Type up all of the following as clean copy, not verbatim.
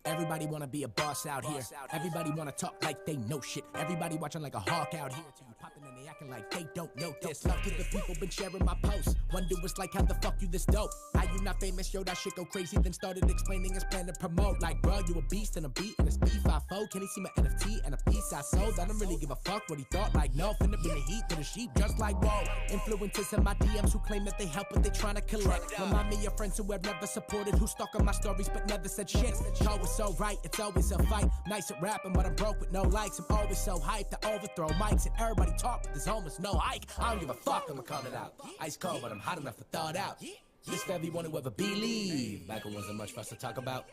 Everybody wanna be a boss out here. Everybody wanna talk like they know shit. Everybody watching like a hawk out here. Till you popping and they acting like they don't know this. Love to the people been sharing my posts. Wonder what's like, how the fuck you this dope? How you not famous? Yo, that shit go crazy. Then started explaining his plan to promote. Like, bro, you a beast and a beat and it's B5-4. Can he see my NFT and a piece I sold? I don't really give a fuck what he thought. Like, no, finna bring the heat to the sheep. Just like, whoa. Influencers in my DMs who claim that they help but they tryna collect. Remind me of friends who have never supported, who stalk on my stories but never said shit. Always so right, it's always a fight. Nice at rapping, but I'm broke with no likes. I'm always so hyped to overthrow mics and everybody talk, but there's almost no hike. I don't give a fuck, I'ma call it out. Ice cold, but I'm hot enough to thaw it out. This for everyone who ever believed like it wasn't much for us to talk about.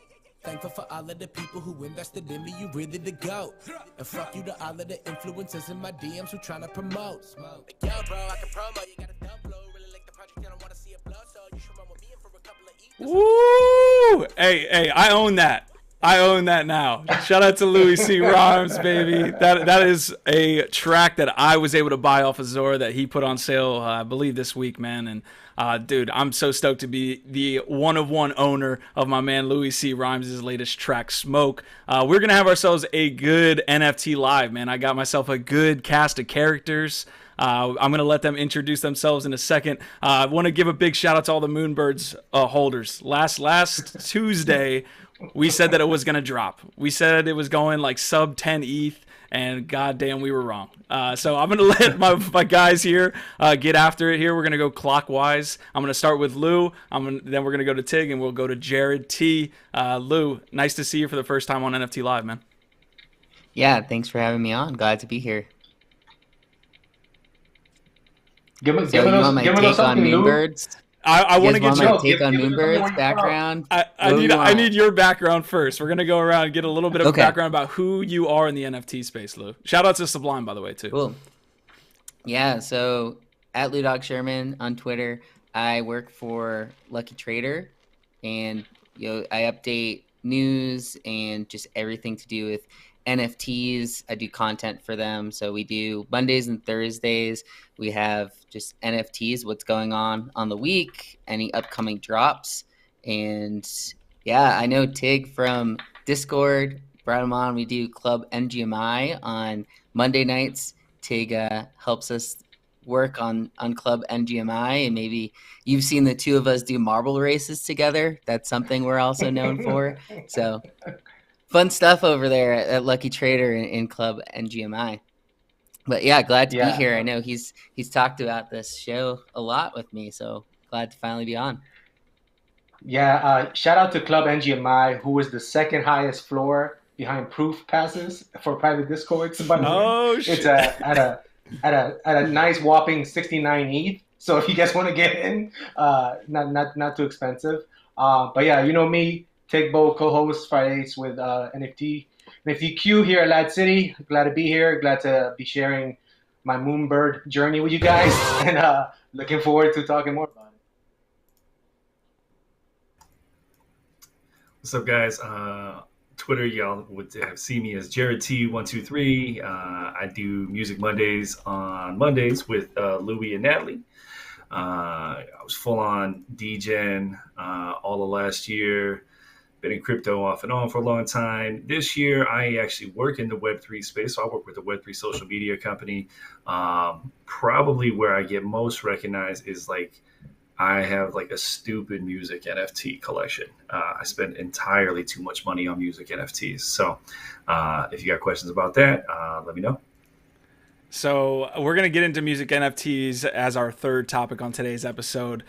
Thankful for all of the people who invested in me, you really the GOAT. And fuck you to all of the influencers in my DMs who tryna promote. Like, yo, bro, I can promo, you got a dumb flow. Really like the project, I don't wanna see it blow, so you should run with me in for a couple of Woo! Hey, I own that. I own that now. Shout out to Louis C. Rhymes, baby. That is a track that I was able to buy off of Zora that he put on sale, I believe, this week, man. And dude, I'm so stoked to be the one-of-one owner of my man Louis C. Rhymes' latest track, Smoke. We're going to have ourselves a good NFT Live, man. I got myself a good cast of characters. I'm going to let them introduce themselves in a second. I want to give a big shout out to all the Moonbirds holders. Last Tuesday, we said that it was going to drop. We said it was going like sub 10 ETH, and goddamn, we were wrong. So I'm going to let my guys here get after it here. We're going to go clockwise. I'm going to start with Lou. Then we're going to go to Tig, and we'll go to Jared T. Lou, nice to see you for the first time on NFT Live, man. Yeah, thanks for having me on. Glad to be here. Give me you want my take on Moonbirds? I want to get my take on Moonbirds background. I need your background first. We're gonna go around and get a little bit of background about who you are in the NFT space, Lou. Shout out to Sublime, by the way, too. Cool. Yeah, so at LouDocSherman on Twitter, I work for Lucky Trader, and I update news and just everything to do with NFTs. I do content for them. So we do Mondays and Thursdays. We have just NFTs, what's going on the week, any upcoming drops. And yeah, I know Tig from Discord, brought him on. We do Club NGMI on Monday nights. Tig helps us work on Club NGMI, and maybe you've seen the two of us do marble races together. That's something we're also known for. So fun stuff over there at Lucky Trader in Club NGMI. But yeah, glad to be here. I know he's talked about this show a lot with me, so glad to finally be on. Yeah, shout out to Club NGMI, who is the second highest floor behind proof passes for private discords. By the way, shit. It's at a nice whopping 69 ETH. So if you guys want to get in, not too expensive. But yeah, you know me, Tigbo, co-host Fridays with NFT Q here at LADZ City. Glad to be here. Glad to be sharing my Moonbird journey with you guys, and looking forward to talking more about it. What's up, guys? Twitter, y'all would see me as Jared T123. I do Music Mondays on Mondays with Louie and Natalie. I was full on DJing all of last year. Been in crypto off and on for a long time. This year, I actually work in the Web3 space. So I work with a Web3 social media company. Probably where I get most recognized is I have a stupid music NFT collection. I spend entirely too much money on music NFTs. So if you got questions about that, let me know. So we're going to get into music NFTs as our third topic on today's episode.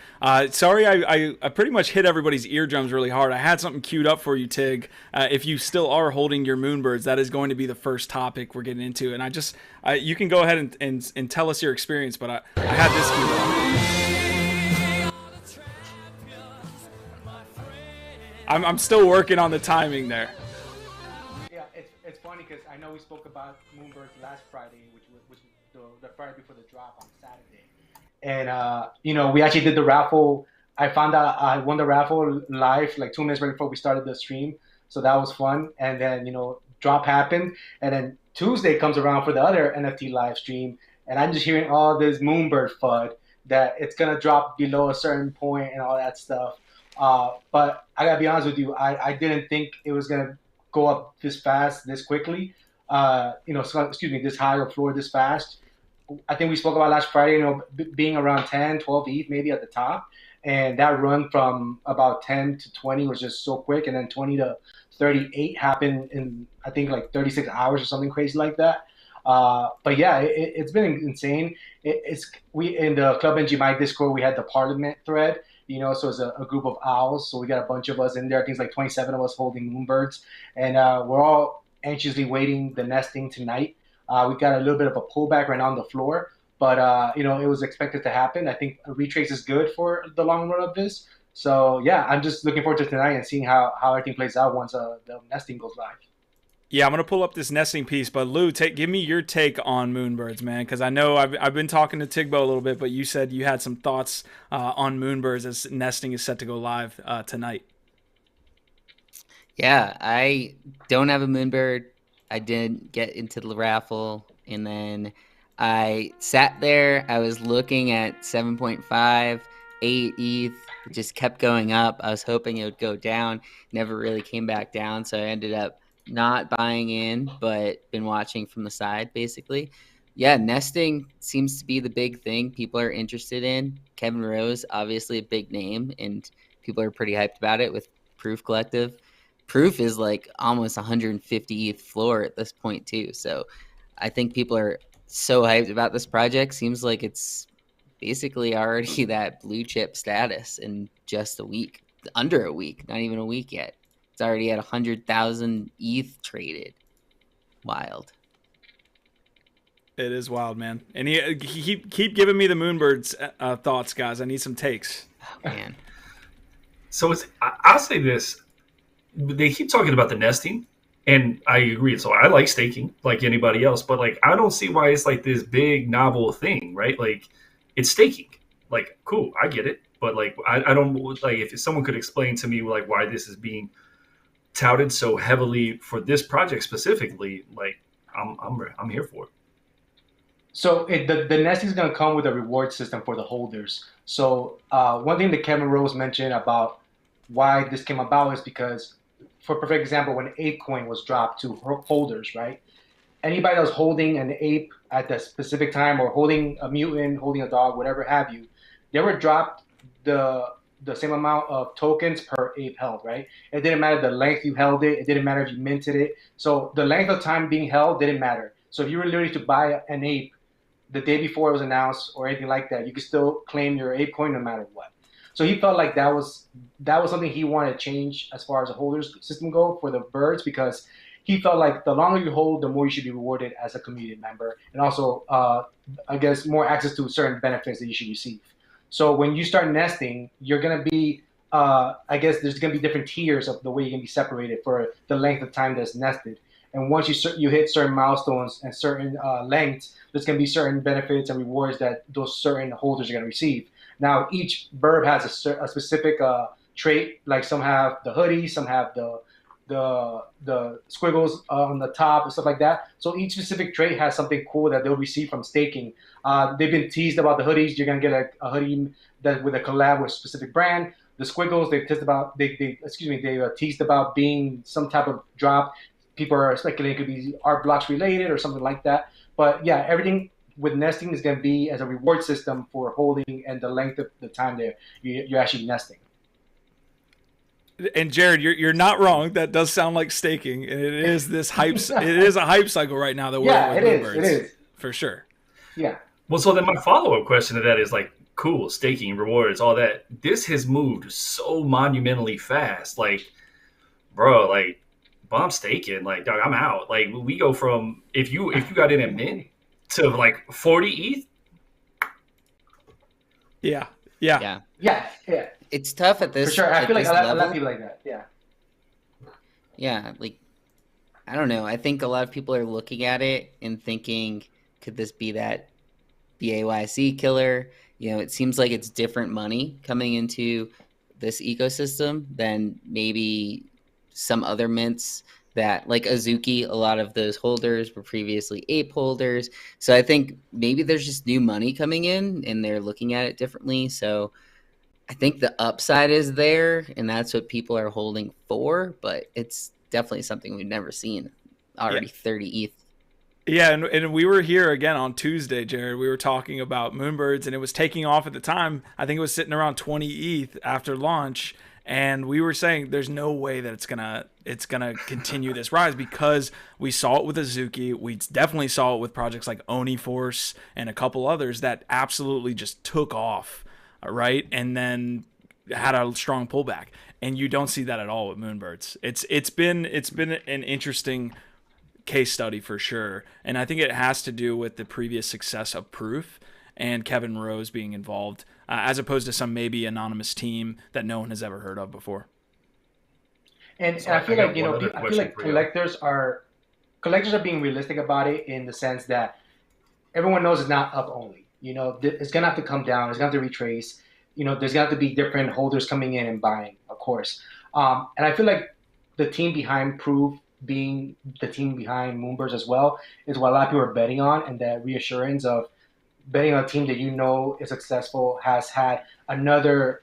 Sorry, I pretty much hit everybody's eardrums really hard. I had something queued up for you, Tig. If you still are holding your Moonbirds, that is going to be the first topic we're getting into. And you can go ahead and tell us your experience, but I had this queued up. I'm still working on the timing there. Yeah, it's funny because I know we spoke about Moonbirds last Friday, which was the Friday before the drop on Saturday. And we actually did the raffle. I found out I won the raffle live 2 minutes right before we started the stream, so that was fun. And then drop happened, and then Tuesday comes around for the other NFT live stream, and I'm just hearing all this Moonbird FUD that it's gonna drop below a certain point and all that stuff. But I gotta be honest with you, I didn't think it was gonna go up this fast, this quickly. Excuse me, this high or floor this fast. I think we spoke about last Friday, being around 10, 12 ETH maybe at the top. And that run from about 10 to 20 was just so quick. And then 20 to 38 happened in, I think, like 36 hours or something crazy like that. But yeah, it's been insane. We in the Club NGMI Discord, we had the Parliament thread, so it's a group of owls. So we got a bunch of us in there. I think it's like 27 of us holding Moonbirds. And we're all anxiously waiting the nesting tonight. We got a little bit of a pullback right now on the floor, but it was expected to happen. I think a retrace is good for the long run of this. So yeah, I'm just looking forward to tonight and seeing how everything plays out once the nesting goes live. Yeah, I'm gonna pull up this nesting piece, but Lou, give me your take on Moonbirds, man, because I know I've been talking to Tigbo a little bit, but you said you had some thoughts on Moonbirds as nesting is set to go live tonight. Yeah, I don't have a Moonbird. I didn't get into the raffle, and then I sat there. I was looking at 7.5, 8 ETH. It just kept going up. I was hoping it would go down. Never really came back down, so I ended up not buying in, but been watching from the side, basically. Yeah, nesting seems to be the big thing people are interested in. Kevin Rose, obviously a big name, and people are pretty hyped about it with Proof Collective. Proof is like almost 150 ETH floor at this point too. So I think people are so hyped about this project. Seems like it's basically already that blue chip status in just a week, under a week, not even a week yet. It's already at 100,000 ETH traded. Wild. It is wild, man. And keep giving me the Moonbirds thoughts, guys. I need some takes. Oh, man. So I'll say this. They keep talking about the nesting, and I agree. So I like staking like anybody else, but like I don't see why it's like this big novel thing, right? Like it's staking. Like cool, I get it, but like I don't like if someone could explain to me like why this is being touted so heavily for this project specifically. Like I'm here for it. So the nesting is going to come with a reward system for the holders. So one thing that Kevin Rose mentioned about why this came about is because, for perfect example, when Ape Coin was dropped to holders, right? Anybody that was holding an ape at that specific time, or holding a mutant, holding a dog, whatever have you, they were dropped the same amount of tokens per ape held, right? It didn't matter the length you held it. It didn't matter if you minted it. So the length of time being held didn't matter. So if you were literally to buy an ape the day before it was announced or anything like that, you could still claim your Ape Coin no matter what. So he felt like that was something he wanted to change as far as the holders system go for the birds, because he felt like the longer you hold, the more you should be rewarded as a community member, and also I guess more access to certain benefits that you should receive. So when you start nesting, you're gonna be I guess there's gonna be different tiers of the way you can be separated for the length of time that's nested. And once you hit certain milestones and certain lengths, there's going to be certain benefits and rewards that those certain holders are going to receive. Now, each burb has a specific trait. Like some have the hoodie, some have the squiggles on the top and stuff like that. So each specific trait has something cool that they'll receive from staking. They've been teased about the hoodies. You're going to get a hoodie that with a collab with a specific brand. The squiggles they teased about being some type of drop. People are speculating it could be art blocks related or something like that. But yeah, everything with nesting is going to be as a reward system for holding and the length of the time that you're actually nesting. And Jared, you're not wrong. That does sound like staking, and it is this hype. It is a hype cycle right now that we're in with Moonbirds. It is for sure. Yeah. Well, so then my follow-up question to that is like, cool, staking, rewards, all that. This has moved so monumentally fast. Like, bro, like. But I'm staking, like, dog, I'm out. Like, we go from if you got in at mint to like 40 ETH. Yeah. It's tough at this. For sure, I feel like a lot of people like that. Yeah, like I don't know. I think a lot of people are looking at it and thinking, could this be that BAYC killer? It seems like it's different money coming into this ecosystem than maybe some other mints that, like Azuki, a lot of those holders were previously ape holders. So I think maybe there's just new money coming in and they're looking at it differently. So I think the upside is there, and that's what people are holding for. But it's definitely something we've never seen. Already 30 ETH. Yeah, and we were here again on Tuesday, Jared. We were talking about Moonbirds, and it was taking off at the time. I think it was sitting around 20 ETH after launch, and we were saying there's no way that it's gonna continue this rise, because we saw it with Azuki. We definitely saw it with projects like Oniforce and a couple others that absolutely just took off, right? And then had a strong pullback. And you don't see that at all with Moonbirds. It's been an interesting case study for sure, and I think it has to do with the previous success of Proof and Kevin Rose being involved, as opposed to some maybe anonymous team that no one has ever heard of before. And I feel like, I feel like collectors are being realistic about it, in the sense that everyone knows it's not up only. It's gonna have to come down. It's gonna have to retrace. There's gonna have to be different holders coming in and buying, of course. And I feel like the team behind Proof, being the team behind Moonbirds as well, is what a lot of people are betting on, and that reassurance of betting on a team that is successful, has had another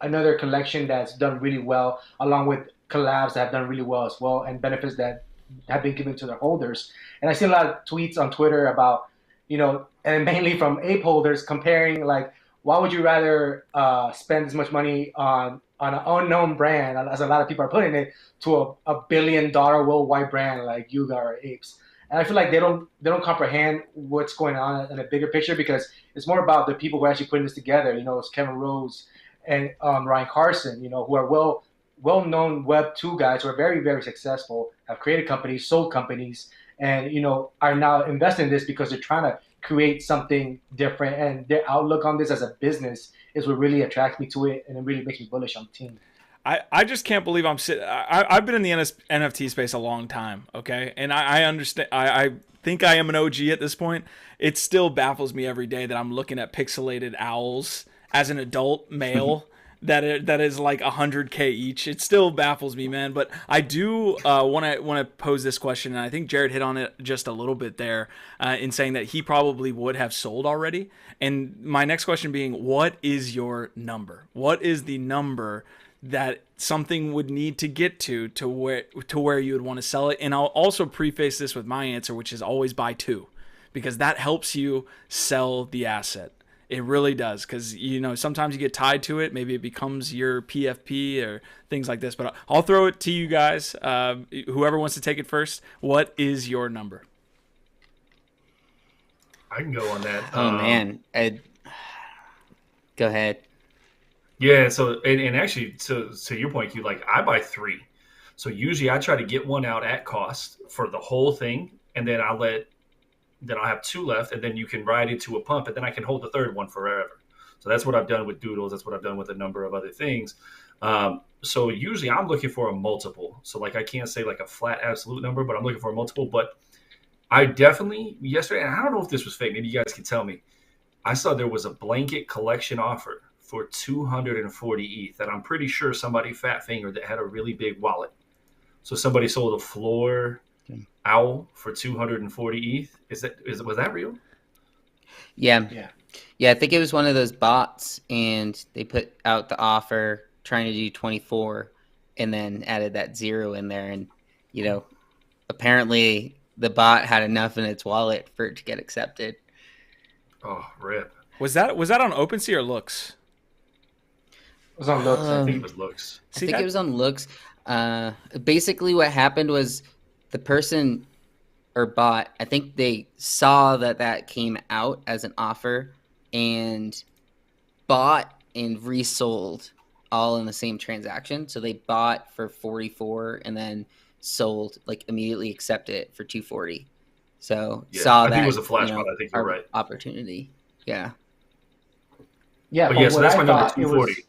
collection that's done really well, along with collabs that have done really well as well, and benefits that have been given to their holders. And I see a lot of tweets on Twitter about, and mainly from Ape holders, comparing, like, why would you rather spend as much money on an unknown brand, as a lot of people are putting it, to a $1 billion worldwide brand like Yuga or Apes? And I feel like they don't comprehend what's going on in a bigger picture, because it's more about the people who are actually putting this together. It's Kevin Rose and Ryan Carson, who are well-known Web 2 guys who are very, very successful, have created companies, sold companies, and are now investing in this because they're trying to create something different. And their outlook on this as a business is what really attracts me to it, and it really makes me bullish on the team. I just can't believe I'm sitting. I've been in the NFT space a long time, okay? And I understand. I think I am an OG at this point. It still baffles me every day that I'm looking at pixelated owls as an adult male that is like 100K each. It still baffles me, man. But I do want to pose this question, and I think Jared hit on it just a little bit there, in saying that he probably would have sold already. And my next question being, what is your number? What is the number that something would need to get to where you would want to sell it? And I'll also preface this with my answer, which is always buy two, because that helps you sell the asset. It really does, because sometimes you get tied to it. Maybe it becomes your PFP or things like this. But I'll throw it to you guys. Whoever wants to take it first, what is your number? I can go on that. Oh man, go ahead. Yeah, so and actually, to your point, Q, like, I buy 3. So usually I try to get one out at cost for the whole thing, and then I'll have 2 left, and then you can ride into a pump, and then I can hold the third one forever. So that's what I've done with Doodles. That's what I've done with a number of other things. So usually I'm looking for a multiple. So, like, I can't say like a flat absolute number, but I'm looking for a multiple. But I definitely, yesterday, and I don't know if this was fake, maybe you guys can tell me, I saw there was a blanket collection offer for 240 ETH that I'm pretty sure somebody fat fingered that had a really big wallet. So somebody sold a floor owl for 240 ETH. Was that real? Yeah. I think it was one of those bots, and they put out the offer trying to do 24, and then added that 0 in there, and apparently the bot had enough in its wallet for it to get accepted. Oh, rip. Was that on OpenSea or Looks? It was on Looks. I think it was Looks. I think it was on Looks. Basically what happened was the person or bot, I think they saw that came out as an offer and bought and resold all in the same transaction. So they bought for 44 and then sold, like, immediately accepted it for 240. So saw that. I think it was a flash bot. I think you're right. Opportunity. Yeah. Yeah, but so that's my number, 240.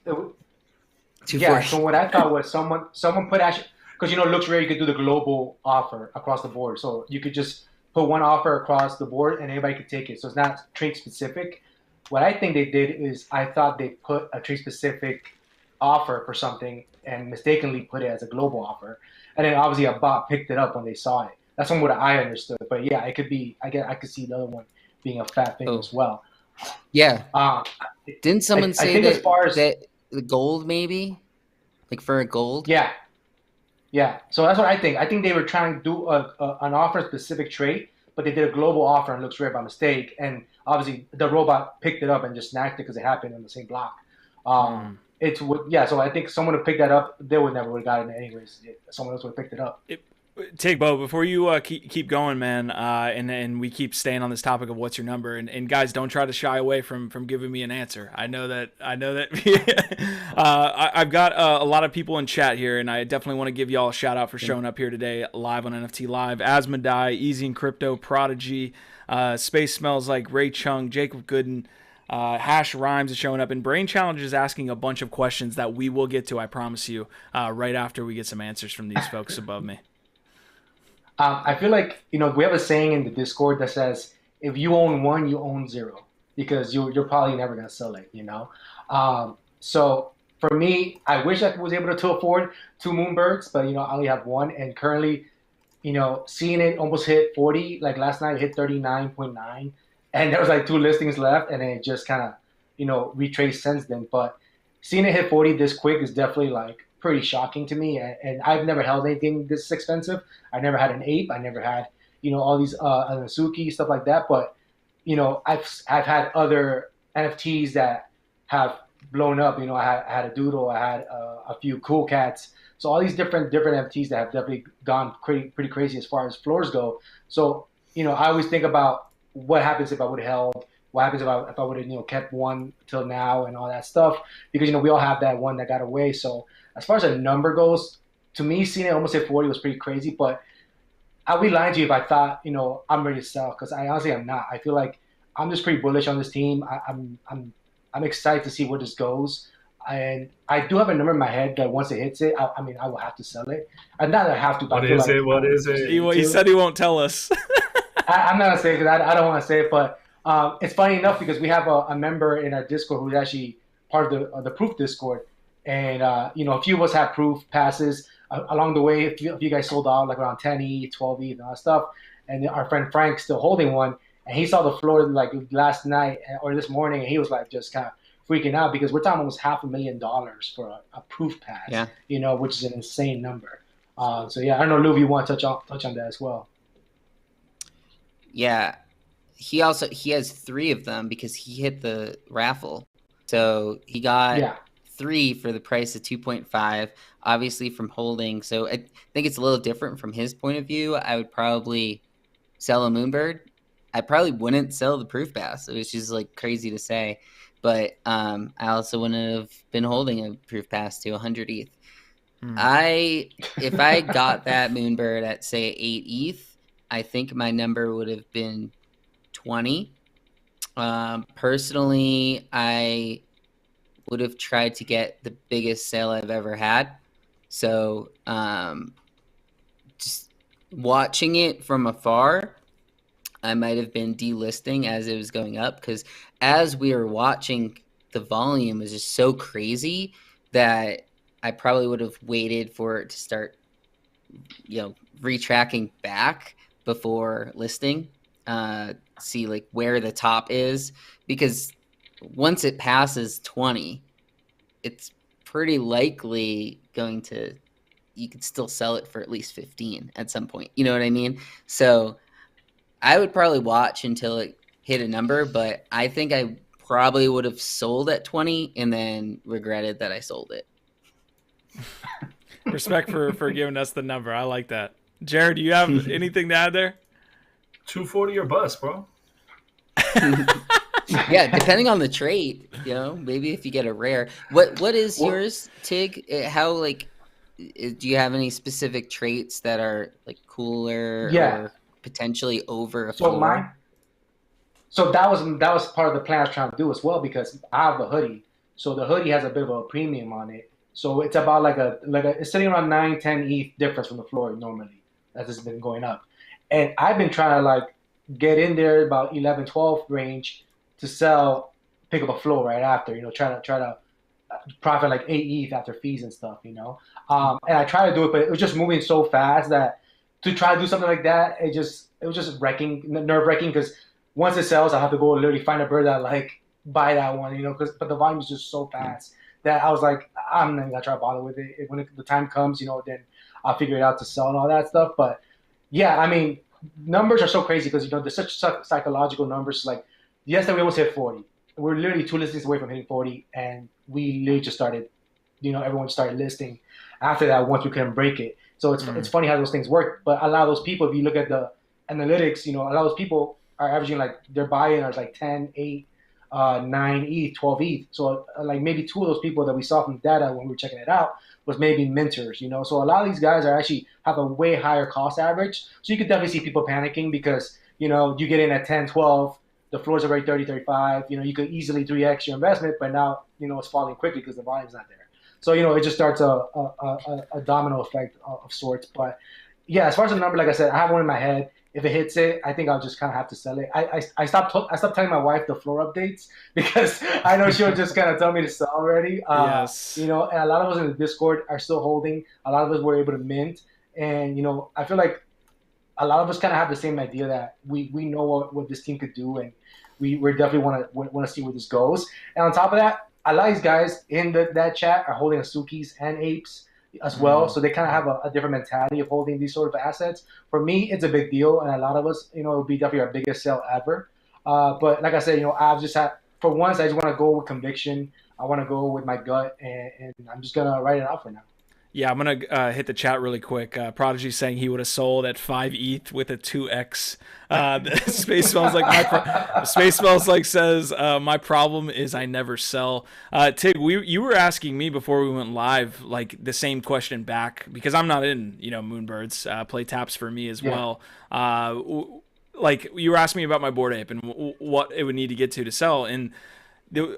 240. Yeah, so what I thought was someone put, actually, because it looks rare, you could do the global offer across the board. So you could just put one offer across the board and anybody could take it. So it's not trade specific. What I think they did is, I thought they put a trade specific offer for something and mistakenly put it as a global offer. And then obviously a bot picked it up when they saw it. That's from what I understood. But yeah, it could be, I could see the other one being a fat thing as well. Yeah. Uh, Didn't someone I say think as far as that the gold maybe, like for a gold? yeah, yeah. So that's what I think. I think they were trying to do an offer specific trade, but they did a global offer and looks rare by mistake. And obviously the robot picked it up and just snatched it because it happened on the same block. Yeah. So I think someone who picked that up, they would never would have gotten it anyways. Someone else would have picked it up. Take Bo, before you keep going, man, and we keep staying on this topic of what's your number, and guys, don't try to shy away from giving me an answer. I know that I've got a lot of people in chat here, and I definitely want to give y'all a shout out for showing up here today live on NFT Live. Asmodai, Easy and Crypto, Prodigy, Space Smells Like, Ray Chung, Jacob Gooden. Hash Rhymes is showing up, and Brain Challenge is asking a bunch of questions that we will get to, I promise you, right after we get some answers from these folks above me. I feel like, we have a saying in the Discord that says, if you own one, you own zero, because you're probably never going to sell it, So for me, I wish I was able to afford 2 Moonbirds, but, I only have one. And currently, seeing it almost hit 40, like last night it hit 39.9, and there was like 2 listings left, and then it just kind of, retraced since then. But seeing it hit 40 this quick is definitely like pretty shocking to me. And I've never held anything this expensive. I never had an Ape. I never had, all these Nasuki, stuff like that. But, I've had other NFTs that have blown up. I had a Doodle. I had a few Cool Cats. So all these different NFTs that have definitely gone pretty crazy as far as floors go. So, I always think about what happens if I would have held. What happens if I would have kept one till now and all that stuff, because we all have that one that got away. So as far as a number goes, to me, seeing it almost hit 40 was pretty crazy. But I'll be lying to you if I thought I'm ready to sell, because I honestly am not. I feel like I'm just pretty bullish on this team. I'm excited to see where this goes, and I do have a number in my head that once it hits it, I will have to sell it. And not that I have to. But What is it? He said he won't tell us. I'm not gonna say it because I don't want to say it, but it's funny enough because we have a member in our Discord who's actually part of the Proof Discord, and a few of us have Proof passes along the way. A few of you guys sold out like around 10 ETH, 12 ETH, and all that stuff, and our friend Frank's still holding one, and he saw the floor like last night or this morning, and he was like just kind of freaking out because we're talking almost $500,000 for a Proof pass, which is an insane number. So yeah, I don't know, Lou, if you want to touch on that as well. Yeah, he has 3 of them because he hit the raffle, so he got 3 for the price of 2.5. Obviously from holding, so I think it's a little different from his point of view. I would probably sell a Moonbird. I probably wouldn't sell the Proof Pass. It was just like crazy to say, but I also wouldn't have been holding a Proof Pass to 100 ETH. If I got that Moonbird at say 8 ETH. I think my number would have been 20. Personally, I would have tried to get the biggest sale I've ever had. So just watching it from afar, I might have been delisting as it was going up, because as we were watching, the volume was just so crazy that I probably would have waited for it to start, retracking back before listing, see like where the top is, because once it passes 20, it's pretty likely you could still sell it for at least 15 at some point. You know what I mean? So I would probably watch until it hit a number, but I think I probably would have sold at 20 and then regretted that I sold it. Respect for giving us the number. I like that. Jared, do you have anything to add there? 240 or bust, bro. Yeah, depending on the trade, maybe if you get a rare. What is yours, Tig? How do you have any specific traits that are like cooler or potentially over a floor? So that was part of the plan I was trying to do as well, because I have a hoodie. So the hoodie has a bit of a premium on it. So it's about it's sitting around 9-10 ETH difference from the floor normally, as it's been going up. And I've been trying to get in there about 11-12 range to sell, pick up a flow right after, try to profit like 8 ETH after fees and stuff, And I tried to do it, but it was just moving so fast that to try to do something like that, it was just nerve wracking, because once it sells, I have to go literally find a bird that I like, buy that one, but the volume is just so fast that I was like, I'm not even gonna try to bother with it. When the time comes, then I'll figure it out to sell and all that stuff. But yeah, I mean, numbers are so crazy because there's such psychological numbers. Like yesterday we almost hit 40. We're literally 2 listings away from hitting 40, and we literally just started. Everyone started listing after that once we couldn't break it. So it's funny how those things work. But a lot of those people, if you look at the analytics, a lot of those people are averaging like their buy-in are like 10, 8, 9 ETH, 12 ETH. So like maybe 2 of those people that we saw from the data when we were checking it out was maybe minters, So a lot of these guys are actually have a way higher cost average. So you could definitely see people panicking because, you get in at 10, 12, the floors are already 30, 35. You could easily 3x your investment, but now, it's falling quickly because the volume's not there. So, it just starts a domino effect of sorts. But yeah, as far as the number, like I said, I have one in my head. If it hits it, I think I'll just kind of have to sell it. I stopped telling my wife the floor updates because I know she'll just kind of tell me to sell already. Yes. And a lot of us in the Discord are still holding. A lot of us were able to mint. And, I feel like a lot of us kind of have the same idea that we know what this team could do. And we definitely want to see where this goes. And on top of that, a lot of these guys in that chat are holding Asukis and Apes as well. So they kind of have a different mentality of holding these sort of assets. For me, it's a big deal. And a lot of us, it will be definitely our biggest sale ever. But like I said, I've just had, for once, I just want to go with conviction. I want to go with my gut, and I'm just going to write it out for now. Yeah, I'm going to hit the chat really quick. Prodigy saying he would have sold at 5 ETH with a 2x. Space Smells Like Space Smells Like says, my problem is I never sell. Tig, you were asking me before we went live, like the same question back, because I'm not in, Moonbirds. Play taps for me as well. Like you were asking me about my Bored Ape and what it would need to get to sell. And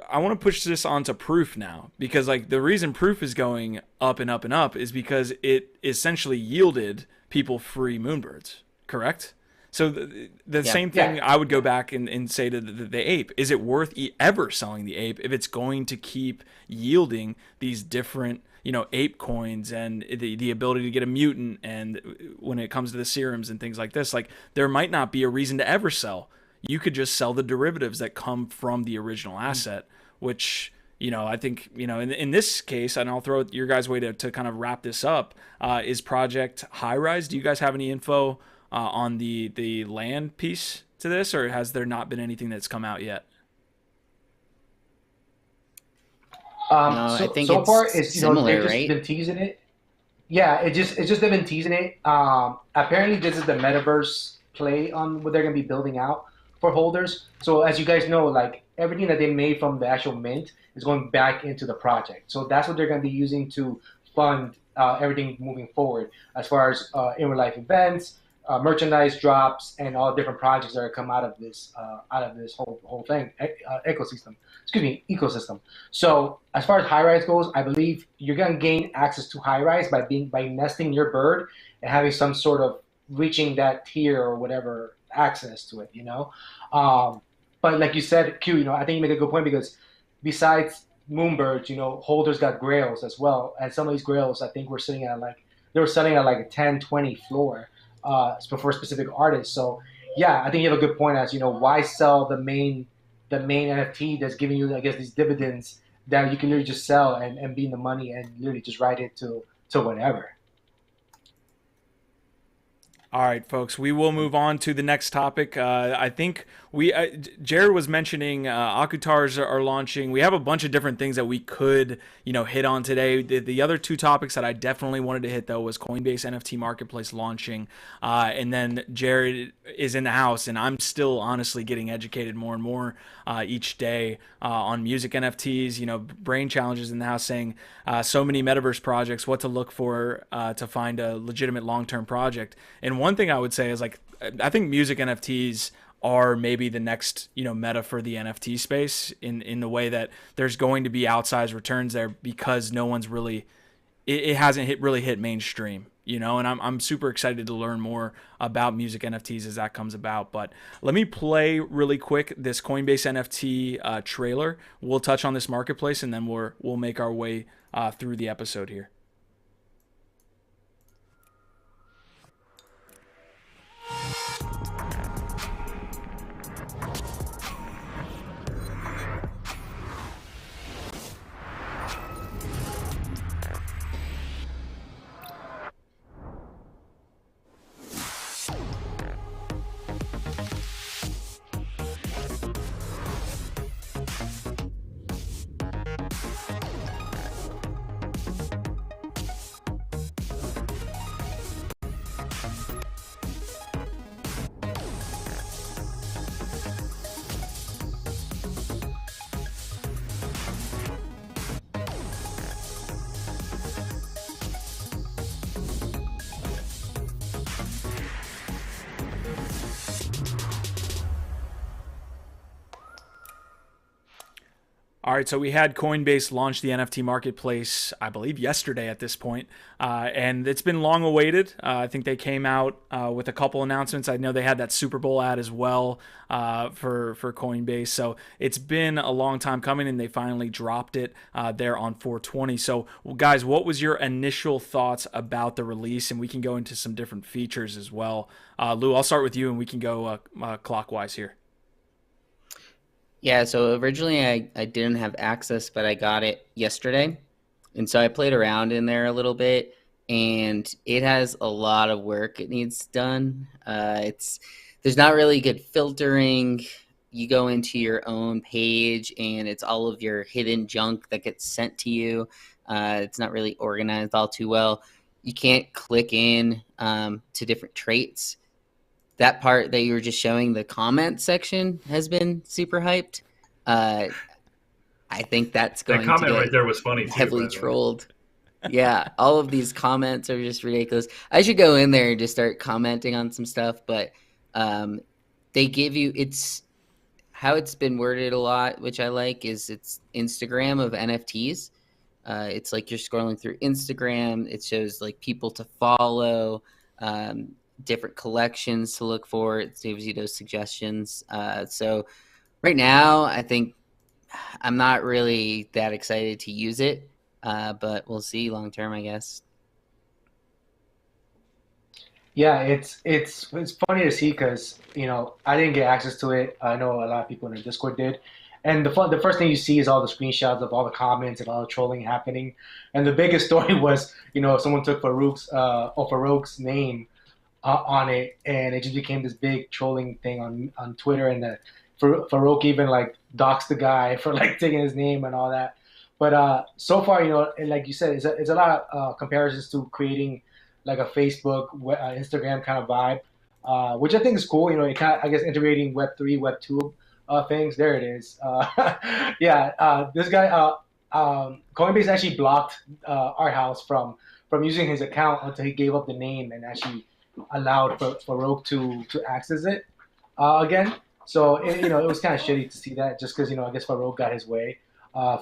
I want to push this onto Proof now, because like the reason Proof is going up and up and up is because it essentially yielded people free Moonbirds, correct? So the same thing I would go back and say to the Ape, is it worth ever selling the Ape if it's going to keep yielding these different, ape coins and the ability to get a mutant, and when it comes to the serums and things like this, like there might not be a reason to ever sell. You could just sell the derivatives that come from the original asset, which, I think, in this case, and I'll throw it your guys' way to kind of wrap this up, is Project High Rise. Do you guys have any info on the land piece to this, or has there not been anything that's come out yet? No, I think so it's far it's similar, they've just right? been teasing it. Yeah, it's just they've been teasing it. Apparently this is the Metaverse play on what they're gonna be building out for holders. So as you guys know, like everything that they made from the actual mint is going back into the project. So that's what they're going to be using to fund everything moving forward, as far as in real life events, merchandise drops, and all different projects that are come out of this whole thing ecosystem. So as far as High Rise goes, I believe you're going to gain access to High Rise by nesting your bird and having some sort of reaching that tier or whatever access to it, but like you said, Q, I think you make a good point, because besides Moonbirds, holders got grails as well, and some of these grails I think were selling at like a 10, 20 floor for specific artists. So yeah, I think you have a good point as why sell the main NFT that's giving you, I guess, these dividends that you can literally just sell and be in the money and literally just write it to whatever. All right, folks, we will move on to the next topic. I think Jared was mentioning Akutars are launching. We have a bunch of different things that we could, hit on today. The other 2 topics that I definitely wanted to hit, though, was Coinbase NFT Marketplace launching. And then Jared is in the house, and I'm still honestly getting educated more and more each day on music NFTs, brain challenges in the house, saying so many Metaverse projects, what to look for to find a legitimate long-term project. And one thing I would say is, like, I think music NFTs are maybe the next, meta for the NFT space in the way that there's going to be outsized returns there, because no one's really, it hasn't really hit mainstream, and I'm super excited to learn more about music NFTs as that comes about. But let me play really quick this Coinbase NFT trailer. We'll touch on this marketplace, and then we'll make our way through the episode here. All right, so we had Coinbase launch the NFT Marketplace, I believe, yesterday at this point, and it's been long awaited. I think they came out with a couple announcements. I know they had that Super Bowl ad as well for Coinbase, so it's been a long time coming, and they finally dropped it there on 420. So, guys, what was your initial thoughts about the release? And we can go into some different features as well. Lou, I'll start with you, and we can go clockwise here. Yeah, so originally I didn't have access, but I got it yesterday. And so I played around in there a little bit, and it has a lot of work it needs done. There's not really good filtering. You go into your own page, and it's all of your hidden junk that gets sent to you. It's not really organized all too well. You can't click in to different traits. That part that you were just showing, the comment section, has been super hyped. I think that's going to comment get right there was funny too, heavily trolled. Yeah, all of these comments are just ridiculous. I should go in there and just start commenting on some stuff, but they give you, it's how it's been worded a lot, which I like, is it's Instagram of NFTs. It's like you're scrolling through Instagram. It shows like people to follow, different collections to look for. It gives you those suggestions. So right now, I think I'm not really that excited to use it, but we'll see long term, I guess. Yeah, it's funny to see because I didn't get access to it. I know a lot of people in the Discord did, and the first thing you see is all the screenshots of all the comments and all the trolling happening. And the biggest story was someone took Farouk's name on it, and it just became this big trolling thing on Twitter, and Farouk even like doxed the guy for like taking his name and all that. But so far, like you said, it's a lot of comparisons to creating like a Facebook, Instagram kind of vibe, which I think is cool. It kind of, I guess, integrating Web3, Web2 things. There it is. This guy, Coinbase actually blocked Art House from using his account until he gave up the name and actually allowed for Farouk to access it again. So it was kind of shitty to see that, just because I guess Farouk got his way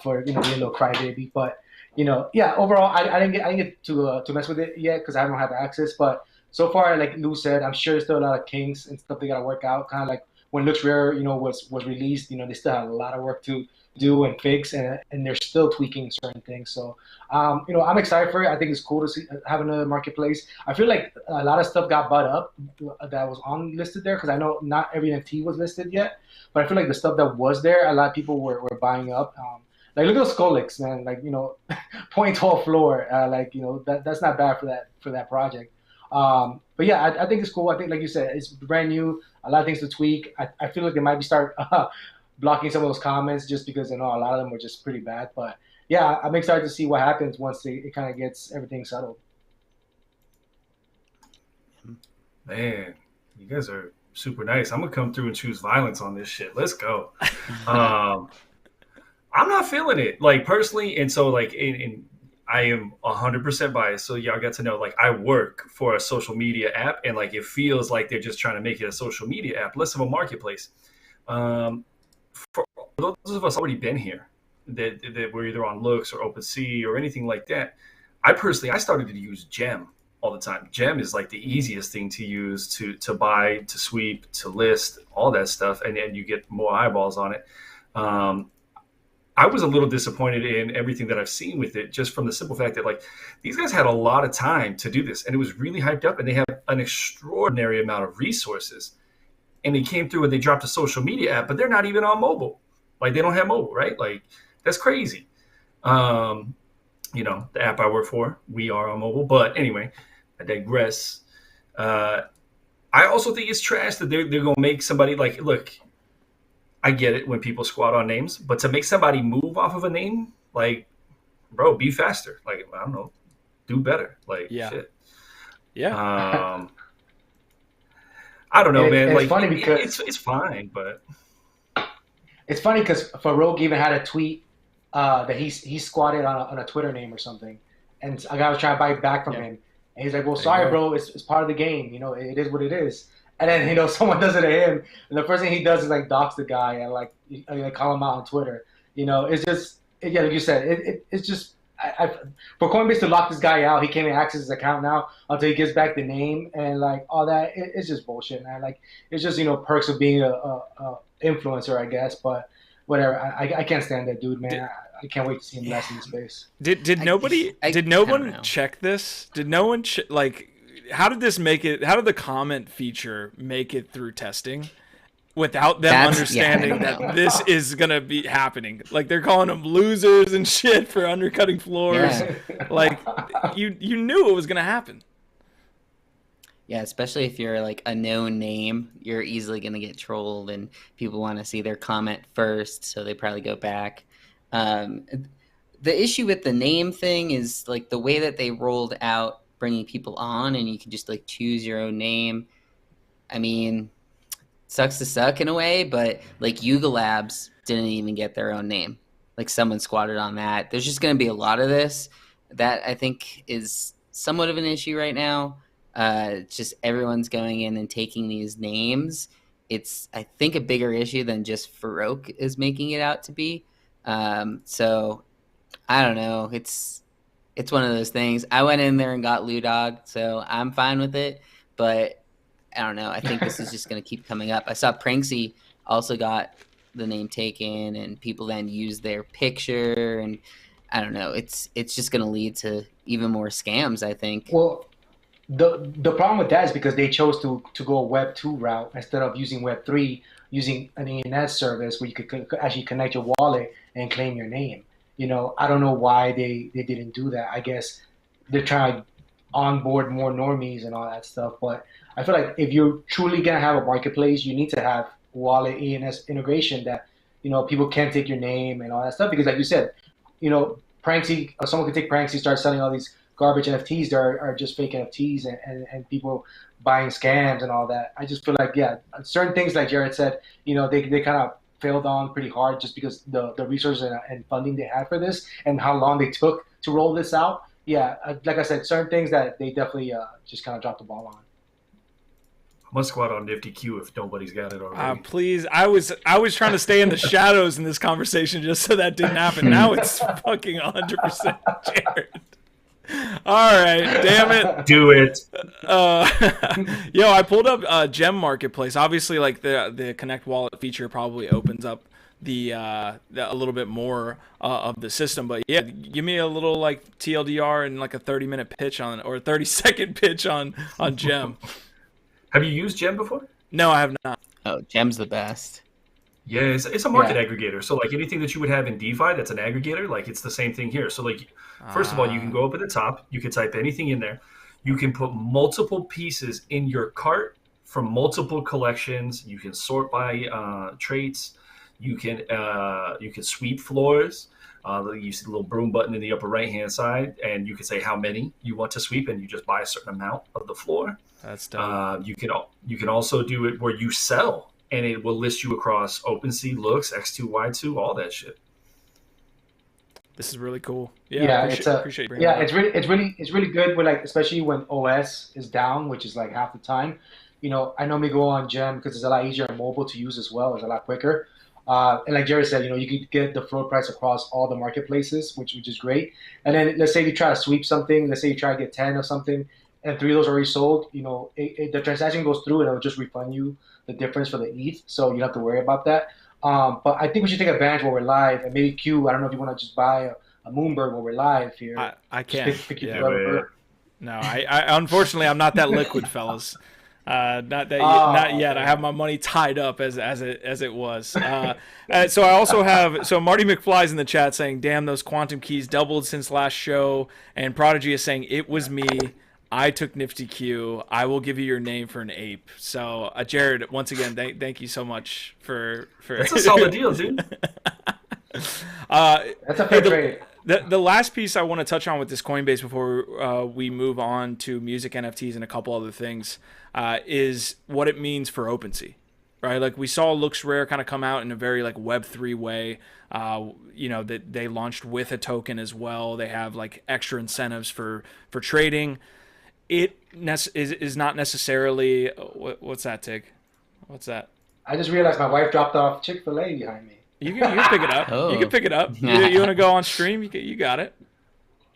for being a little crybaby. But overall, I didn't get to mess with it yet because I don't have access. But so far, like Lou said, I'm sure there's still a lot of kinks and stuff they gotta work out. Kind of like when Looks Rare was released, they still have a lot of work to do and fix, and they're still tweaking certain things. So I'm excited for it. I think it's cool to see have another marketplace. I feel like a lot of stuff got bought up that was listed there, because I know not every NFT was listed yet, but I feel like the stuff that was there, a lot of people were buying up. Like look at those Skolix, man. Like 0.12 floor. That's not bad for that project. But yeah, I think it's cool. I think, like you said, it's brand new. A lot of things to tweak. I feel like they might start blocking some of those comments just because a lot of them were just pretty bad. But yeah, I'm excited to see what happens once it kind of gets everything settled. Man, you guys are super nice. I'm gonna come through and choose violence on this shit. Let's go. I'm not feeling it, like, personally, and so like I am 100% biased. So y'all got to know, like, I work for a social media app, and like it feels like they're just trying to make it a social media app, less of a marketplace. For those of us already been here, that we're either on Looks or OpenSea or anything like that, I started to use Gem all the time. Gem is like the easiest thing to use to buy, to sweep, to list, all that stuff, and then you get more eyeballs on it. I was a little disappointed in everything that I've seen with it, just from the simple fact that like these guys had a lot of time to do this, and it was really hyped up, and they have an extraordinary amount of resources. And they came through and they dropped a social media app, but they're not even on mobile. Like, they don't have mobile, right? Like, that's crazy. The app I work for, we are on mobile. But anyway, I digress. I also think it's trash that they're going to make somebody, like, look, I get it when people squat on names, but to make somebody move off of a name, like, bro, be faster. Like, I don't know, do better. Like, shit. Yeah. I don't know, man. It's like, funny because it's fine, but it's funny because Farouk even had a tweet that he squatted on a Twitter name or something, and a guy was trying to buy back from him, and he's like, "Well, sorry, bro, it's part of the game. It is what it is." And then someone does it to him, and the first thing he does is like dox the guy and like call him out on Twitter. It's just yeah, like you said, it's just for Coinbase to lock this guy out, he can't even access his account now until he gets back the name and like all that. It's just bullshit, man. Like it's just perks of being a influencer, I guess. But whatever, I can't stand that dude, man. I can't wait to see him less in the space. Did no one check this? Did no one like? How did this make it? How did the comment feature make it through testing without them understanding that this is gonna be happening? Like they're calling them losers and shit for undercutting floors. Yeah. Like you knew it was gonna happen. Yeah, especially if you're like a known name, you're easily gonna get trolled, and people want to see their comment first, so they probably go back. The issue with the name thing is like the way that they rolled out bringing people on, and you can just like choose your own name. I mean, sucks to suck in a way, but like Yuga Labs didn't even get their own name. Like someone squatted on that. There's just going to be a lot of this that I think is somewhat of an issue right now. Just everyone's going in and taking these names. It's, I think, a bigger issue than just Farouk is making it out to be. So I don't know. It's one of those things. I went in there and got Ludog, so I'm fine with it. But I don't know. I think this is just going to keep coming up. I saw Pranksy also got the name taken, and people then use their picture, and I don't know. It's just going to lead to even more scams, I think. Well, the problem with that is because they chose to go a Web 2 route instead of using Web 3, using an ENS service where you could actually connect your wallet and claim your name. I don't know why they didn't do that. I guess they're trying to onboard more normies and all that stuff. But I feel like if you're truly going to have a marketplace, you need to have wallet ENS integration that, people can't take your name and all that stuff. Because like you said, Pranksy, or someone could take Pranksy, start selling all these garbage NFTs that are just fake NFTs and people buying scams and all that. I just feel like, yeah, certain things like Jared said, they kind of failed on pretty hard just because the resources and funding they had for this and how long they took to roll this out. Yeah, like I said, certain things that they definitely just kind of dropped the ball on. I must squat on Nifty Q if nobody's got it already. Please, I was trying to stay in the shadows in this conversation just so that didn't happen. Now it's fucking 100% Jared. All right, damn it. Do it. Yo, I pulled up Gem Marketplace. Obviously, like the Connect Wallet feature probably opens up the a little bit more of the system. But yeah, give me a little like TLDR and like a 30-minute pitch on, or a 30-second pitch on Gem. Have you used Gem before? No, I have not. Oh, Gem's the best. Yeah, it's a market aggregator. So like anything that you would have in DeFi that's an aggregator, like it's the same thing here. So like first of all, you can go up at the top, you can type anything in there. You can put multiple pieces in your cart from multiple collections. You can sort by traits. You can sweep floors. You see the little broom button in the upper right hand side, and you can say how many you want to sweep, and you just buy a certain amount of the floor. That's dope. You can also do it where you sell. And it will list you across OpenSea, Looks, X2, Y2, all that shit. This is really cool. Yeah, appreciate bringing it up. It's really good with like, especially when OS is down, which is like half the time. I normally go on Gem because it's a lot easier on mobile to use as well. It's a lot quicker. And like Jared said, you can get the floor price across all the marketplaces, which is great. And then let's say you try to sweep something. Let's say you try to get 10 of something, and 3 of those are already sold. The transaction goes through and it'll just refund you the difference for the ETH, so you don't have to worry about that. But I think we should take advantage while we're live, and maybe Q, I don't know if you want to just buy a Moonbird while we're live here. I can't. Yeah. No, I unfortunately I'm not that liquid, fellas. Not yet. I have my money tied up as it was. So I also have Marty McFly's in the chat saying, "Damn, those quantum keys doubled since last show." And Prodigy is saying, "It was me. I took Nifty Q. I will give you your name for an ape." So, Jared, once again, thank you so much for. That's a solid deal, dude. That's a fair trade. The last piece I want to touch on with this Coinbase before we move on to music NFTs and a couple other things is what it means for OpenSea, right? Like we saw Looks Rare kind of come out in a very like Web3 way. That they launched with a token as well. They have like extra incentives for trading. It is not necessarily what's that, Tig? What's that? I just realized my wife dropped off Chick-fil-A behind me. You can pick it up. Oh. You can pick it up. You want to go on stream? You got it.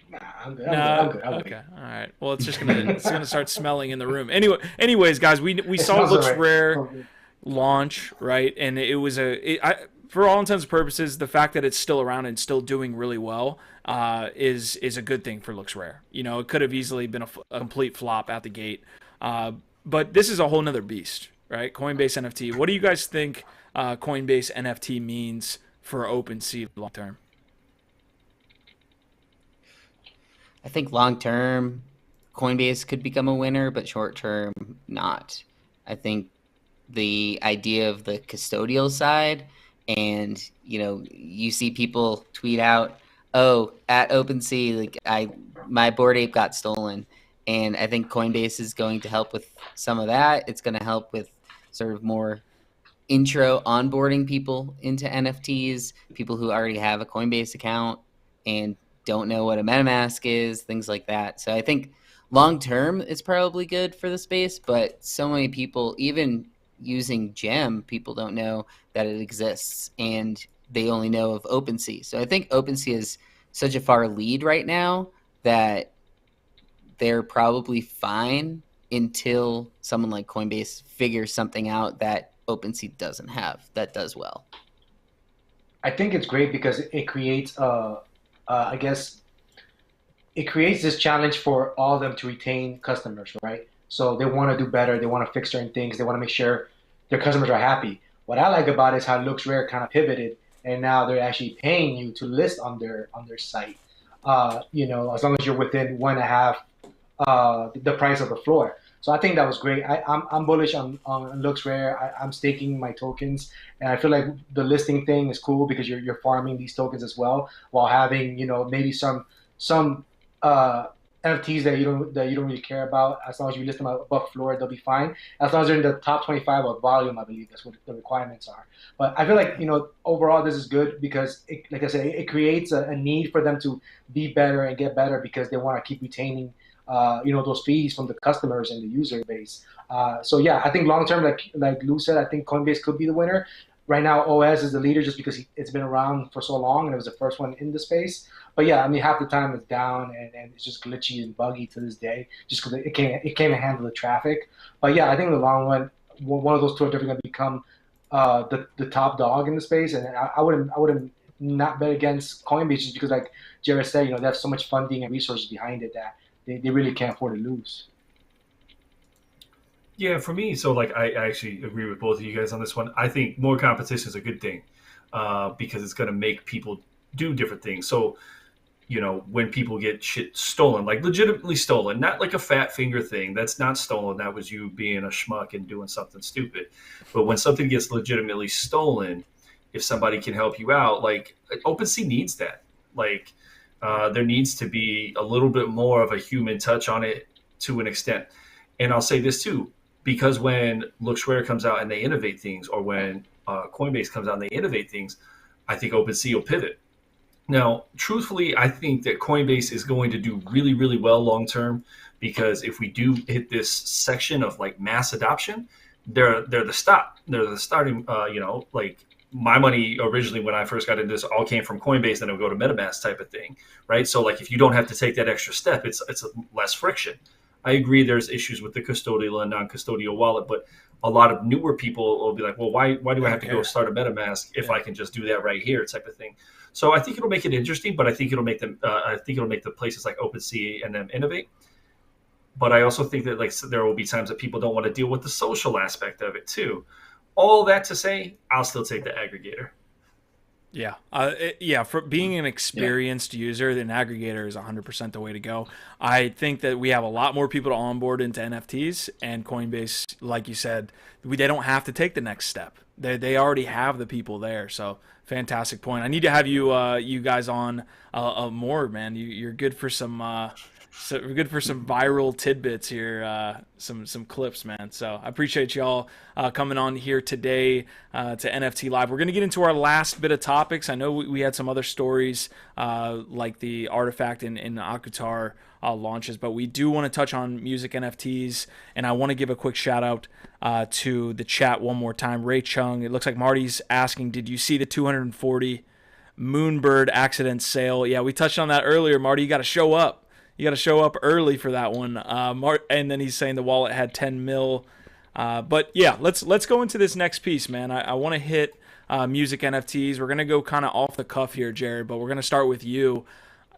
Nah, I'm good. No, I'm good. okay, all right. Well, it's gonna start smelling in the room. Anyways, guys, we saw smells Looks alright. Rare launch, right? And it was for all intents and purposes, the fact that it's still around and still doing really well is a good thing for Looks Rare. You know, it could have easily been a complete flop out the gate, but this is a whole nother beast, right? Coinbase NFT. What do you guys think Coinbase NFT means for OpenSea long term? I think long term, Coinbase could become a winner, but short term, not. I think the idea of the custodial side, and you see people tweet out, "Oh, at OpenSea, like my Bored Ape got stolen," and I think Coinbase is going to help with some of that. It's going to help with sort of more intro onboarding people into NFTs, people who already have a Coinbase account and don't know what a MetaMask is, things like that. So I think long term it's probably good for the space, but so many people, even using Gem, people don't know that it exists and they only know of OpenSea. So I think OpenSea is such a far lead right now that they're probably fine until someone like Coinbase figures something out that OpenSea doesn't have that does well. I think it's great because it creates I guess it creates this challenge for all of them to retain customers, right? So they want to do better. They want to fix certain things. They want to make sure their customers are happy. What I like about it is how Looks Rare kind of pivoted, and now they're actually paying you to list on their site. As long as you're within 1.5 the price of the floor. So I think that was great. I'm bullish on Looks Rare. I'm staking my tokens, and I feel like the listing thing is cool because you're farming these tokens as well while having maybe some NFTs that you don't really care about. As long as you list them above floor, they'll be fine. As long as they're in the top 25 of volume, I believe that's what the requirements are. But I feel like overall this is good because like I said, it creates a need for them to be better and get better because they want to keep retaining those fees from the customers and the user base. So yeah, I think long term, like Lou said, I think Coinbase could be the winner. Right now, OS is the leader just because it's been around for so long and it was the first one in the space. But yeah, I mean, half the time it's down and it's just glitchy and buggy to this day, just because it can't handle the traffic. But yeah, I think in the long run, one of those two are definitely going to become the top dog in the space. And I wouldn't not bet against Coinbase just because, like Jared said, they have so much funding and resources behind it that they really can't afford to lose. Yeah, for me, so I actually agree with both of you guys on this one. I think more competition is a good thing because it's going to make people do different things. So, when people get shit stolen, like legitimately stolen, not like a fat finger thing, that's not stolen. That was you being a schmuck and doing something stupid. But when something gets legitimately stolen, if somebody can help you out, like OpenSea needs that. There needs to be a little bit more of a human touch on it to an extent. And I'll say this too, because when Looks Rare comes out and they innovate things, or when Coinbase comes out and they innovate things, I think OpenSea will pivot. Now, truthfully, I think that Coinbase is going to do really, really well long term because if we do hit this section of mass adoption, they're the stop. They're the starting. My money originally when I first got into this all came from Coinbase, then it would go to MetaMask type of thing, right? So if you don't have to take that extra step, it's less friction. I agree there's issues with the custodial and non-custodial wallet, but a lot of newer people will be like, well, why do I have to go start a MetaMask if I can just do that right here type of thing? So I think it'll make it interesting, but I think it'll make the places like OpenSea and them innovate. But I also think that there will be times that people don't want to deal with the social aspect of it too. All that to say, I'll still take the aggregator. Yeah. For being an experienced user, an aggregator is 100% the way to go. I think that we have a lot more people to onboard into NFTs, and Coinbase, like you said, they don't have to take the next step. They already have the people there. So fantastic point. I need to have you guys on more, man. You're good for some So we're good for some viral tidbits here, some clips, man. So I appreciate y'all coming on here today to NFT Live. We're going to get into our last bit of topics. I know we had some other stories like the Artifact and Akutar launches, but we do want to touch on music NFTs, and I want to give a quick shout out to the chat one more time. Ray Chung, it looks like Marty's asking, did you see the 240 Moonbird accident sale? Yeah, we touched on that earlier. Marty, you got to show up. You got to show up early for that one. And then he's saying the wallet had 10 mil. But yeah, let's go into this next piece, man. I want to hit music NFTs. We're going to go kind of off the cuff here, Jared, but we're going to start with you.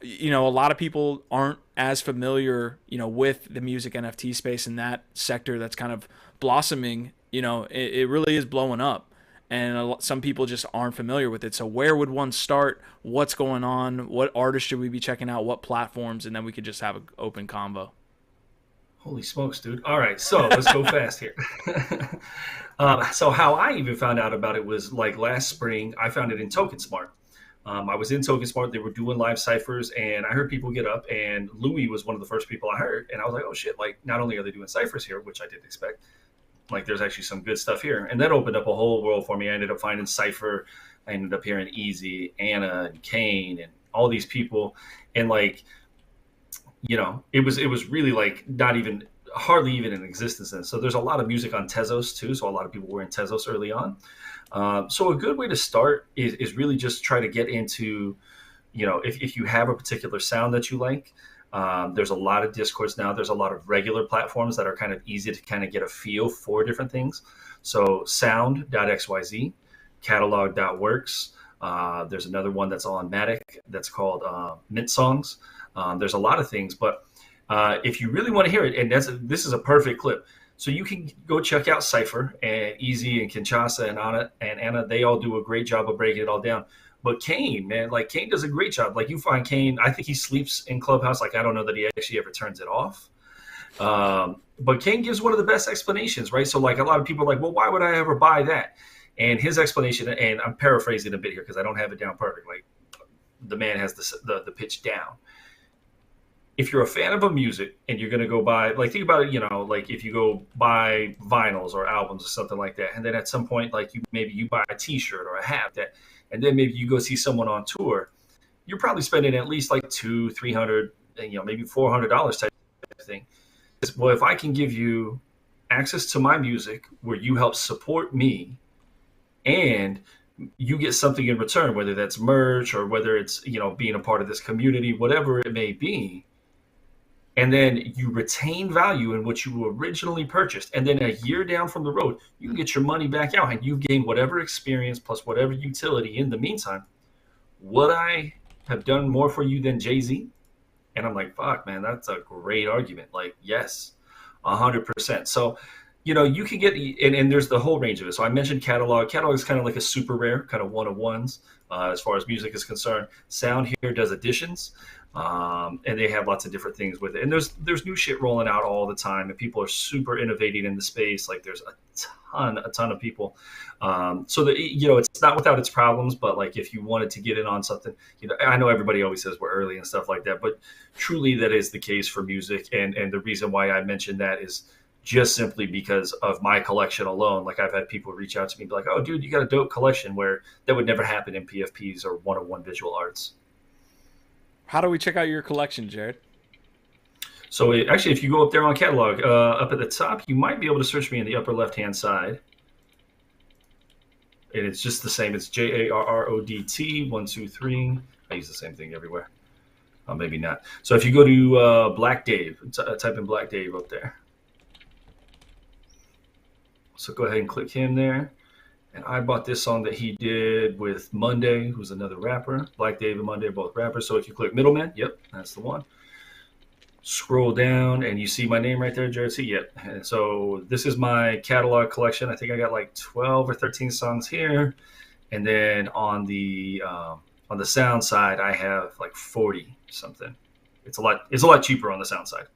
You know, a lot of people aren't as familiar, with the music NFT space in that sector that's kind of blossoming. It really is blowing up. And some people just aren't familiar with it. So where would one start? What's going on? What artists should we be checking out? What platforms? And then we could just have an open convo. Holy smokes, dude. All right, so let's go fast here. So how I even found out about it was like last spring. I found it in TokenSmart. I was in TokenSmart. They were doing live ciphers, and I heard people get up, and Louis was one of the first people I heard. And I was like, oh, shit, like not only are they doing ciphers here, which I didn't expect, like there's actually some good stuff here. And that opened up a whole world for me. I ended up finding Cypher. I ended up hearing Easy, Anna, and Kane, and all these people. And like, it was really like hardly even in existence then. So there's a lot of music on Tezos too. So a lot of people were in Tezos early on. So a good way to start is really just try to get into, if you have a particular sound that you like. There's a lot of Discords now. There's a lot of regular platforms that are kind of easy to kind of get a feel for different things. So sound.xyz, catalog.works. There's another one that's on Matic that's called Mint Songs. There's a lot of things, but if you really want to hear it, and this is a perfect clip. So you can go check out Cypher and Easy and Kinshasa and Anna. They all do a great job of breaking it all down. But Kane, man, like Kane does a great job. Like you find Kane, I think he sleeps in Clubhouse. Like I don't know that he actually ever turns it off. But Kane gives one of the best explanations, right? So like a lot of people are like, well, why would I ever buy that? And his explanation, and I'm paraphrasing a bit here because I don't have it down perfect. Like the man has the pitch down. If you're a fan of a music and you're going to go buy, like think about it, like if you go buy vinyls or albums or something like that, and then at some point, like maybe you buy a T-shirt or a hat and then maybe you go see someone on tour, you're probably spending at least like $200-300, maybe $400 type of thing. Well, if I can give you access to my music where you help support me and you get something in return, whether that's merch or whether it's, being a part of this community, whatever it may be, and then you retain value in what you originally purchased. And then a year down from the road, you can get your money back out and you've gained whatever experience plus whatever utility in the meantime. Would I have done more for you than Jay-Z? And I'm like, fuck, man, that's a great argument. Like, yes, 100%. So, you can get, and there's the whole range of it. So I mentioned catalog. Catalog is kind of like a super rare, kind of one-of-ones as far as music is concerned. Sound here does editions. And they have lots of different things with it. And there's new shit rolling out all the time, and people are super innovating in the space. Like there's a ton of people. So that, it's not without its problems, but like if you wanted to get in on something, I know everybody always says we're early and stuff like that, but truly that is the case for music. And the reason why I mentioned that is just simply because of my collection alone. Like I've had people reach out to me and be like, oh dude, you got a dope collection, where that would never happen in PFPs or one-on-one visual arts. How do we check out your collection, Jared? So actually, if you go up there on catalog, up at the top, you might be able to search me in the upper left-hand side. And it's just the same. It's JARRODT 123. I use the same thing everywhere. Maybe not. So if you go to Black Dave, type in Black Dave up there. So go ahead and click him there. And I bought this song that he did with Monday, who's another rapper. Black Dave and Monday are both rappers. So if you click Middleman, yep, that's the one. Scroll down and you see my name right there, Jared C. Yep. And so this is my catalog collection. I think I got like 12 or 13 songs here. And then on the sound side, I have like 40 something. It's a lot cheaper on the sound side.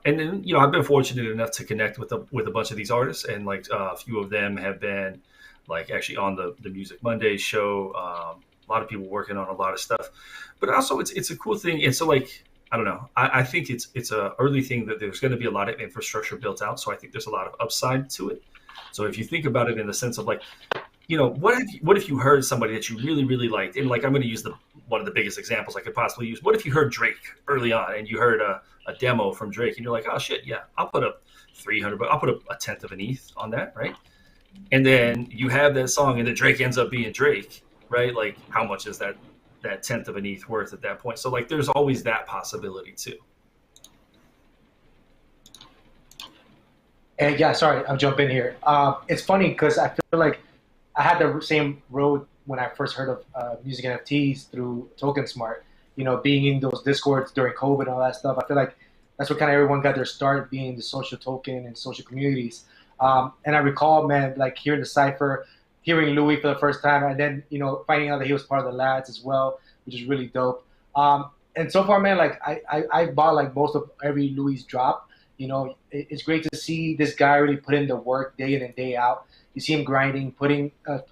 And then, I've been fortunate enough to connect with a bunch of these artists, and like a few of them have been like actually on the Music Monday show. A lot of people working on a lot of stuff, but also it's a cool thing. And so like I don't know. I think it's a early thing that there's going to be a lot of infrastructure built out. So I think there's a lot of upside to it. So if you think about it in the sense of like, what if you heard somebody that you really, really liked? And like, I'm going to use one of the biggest examples I could possibly use. What if you heard Drake early on and you heard a demo from Drake and you're like, oh shit, yeah, I'll put up 300, but I'll put up a tenth of an ETH on that, right? And then you have that song and then Drake ends up being Drake, right? Like, how much is that tenth of an ETH worth at that point? So like, there's always that possibility too. And yeah, sorry, I'll jump in here. It's funny because I feel like I had the same road when I first heard of music NFTs through Token Smart. Being in those discords during COVID and all that stuff. I feel like that's what kind of everyone got their start, being in the social token and social communities. And I recall, man, like hearing the cipher, hearing Louis for the first time, and then finding out that he was part of the LADZ as well, which is really dope. And so far, man, like I bought like most of every Louis drop. It's great to see this guy really put in the work day in and day out. You see him grinding,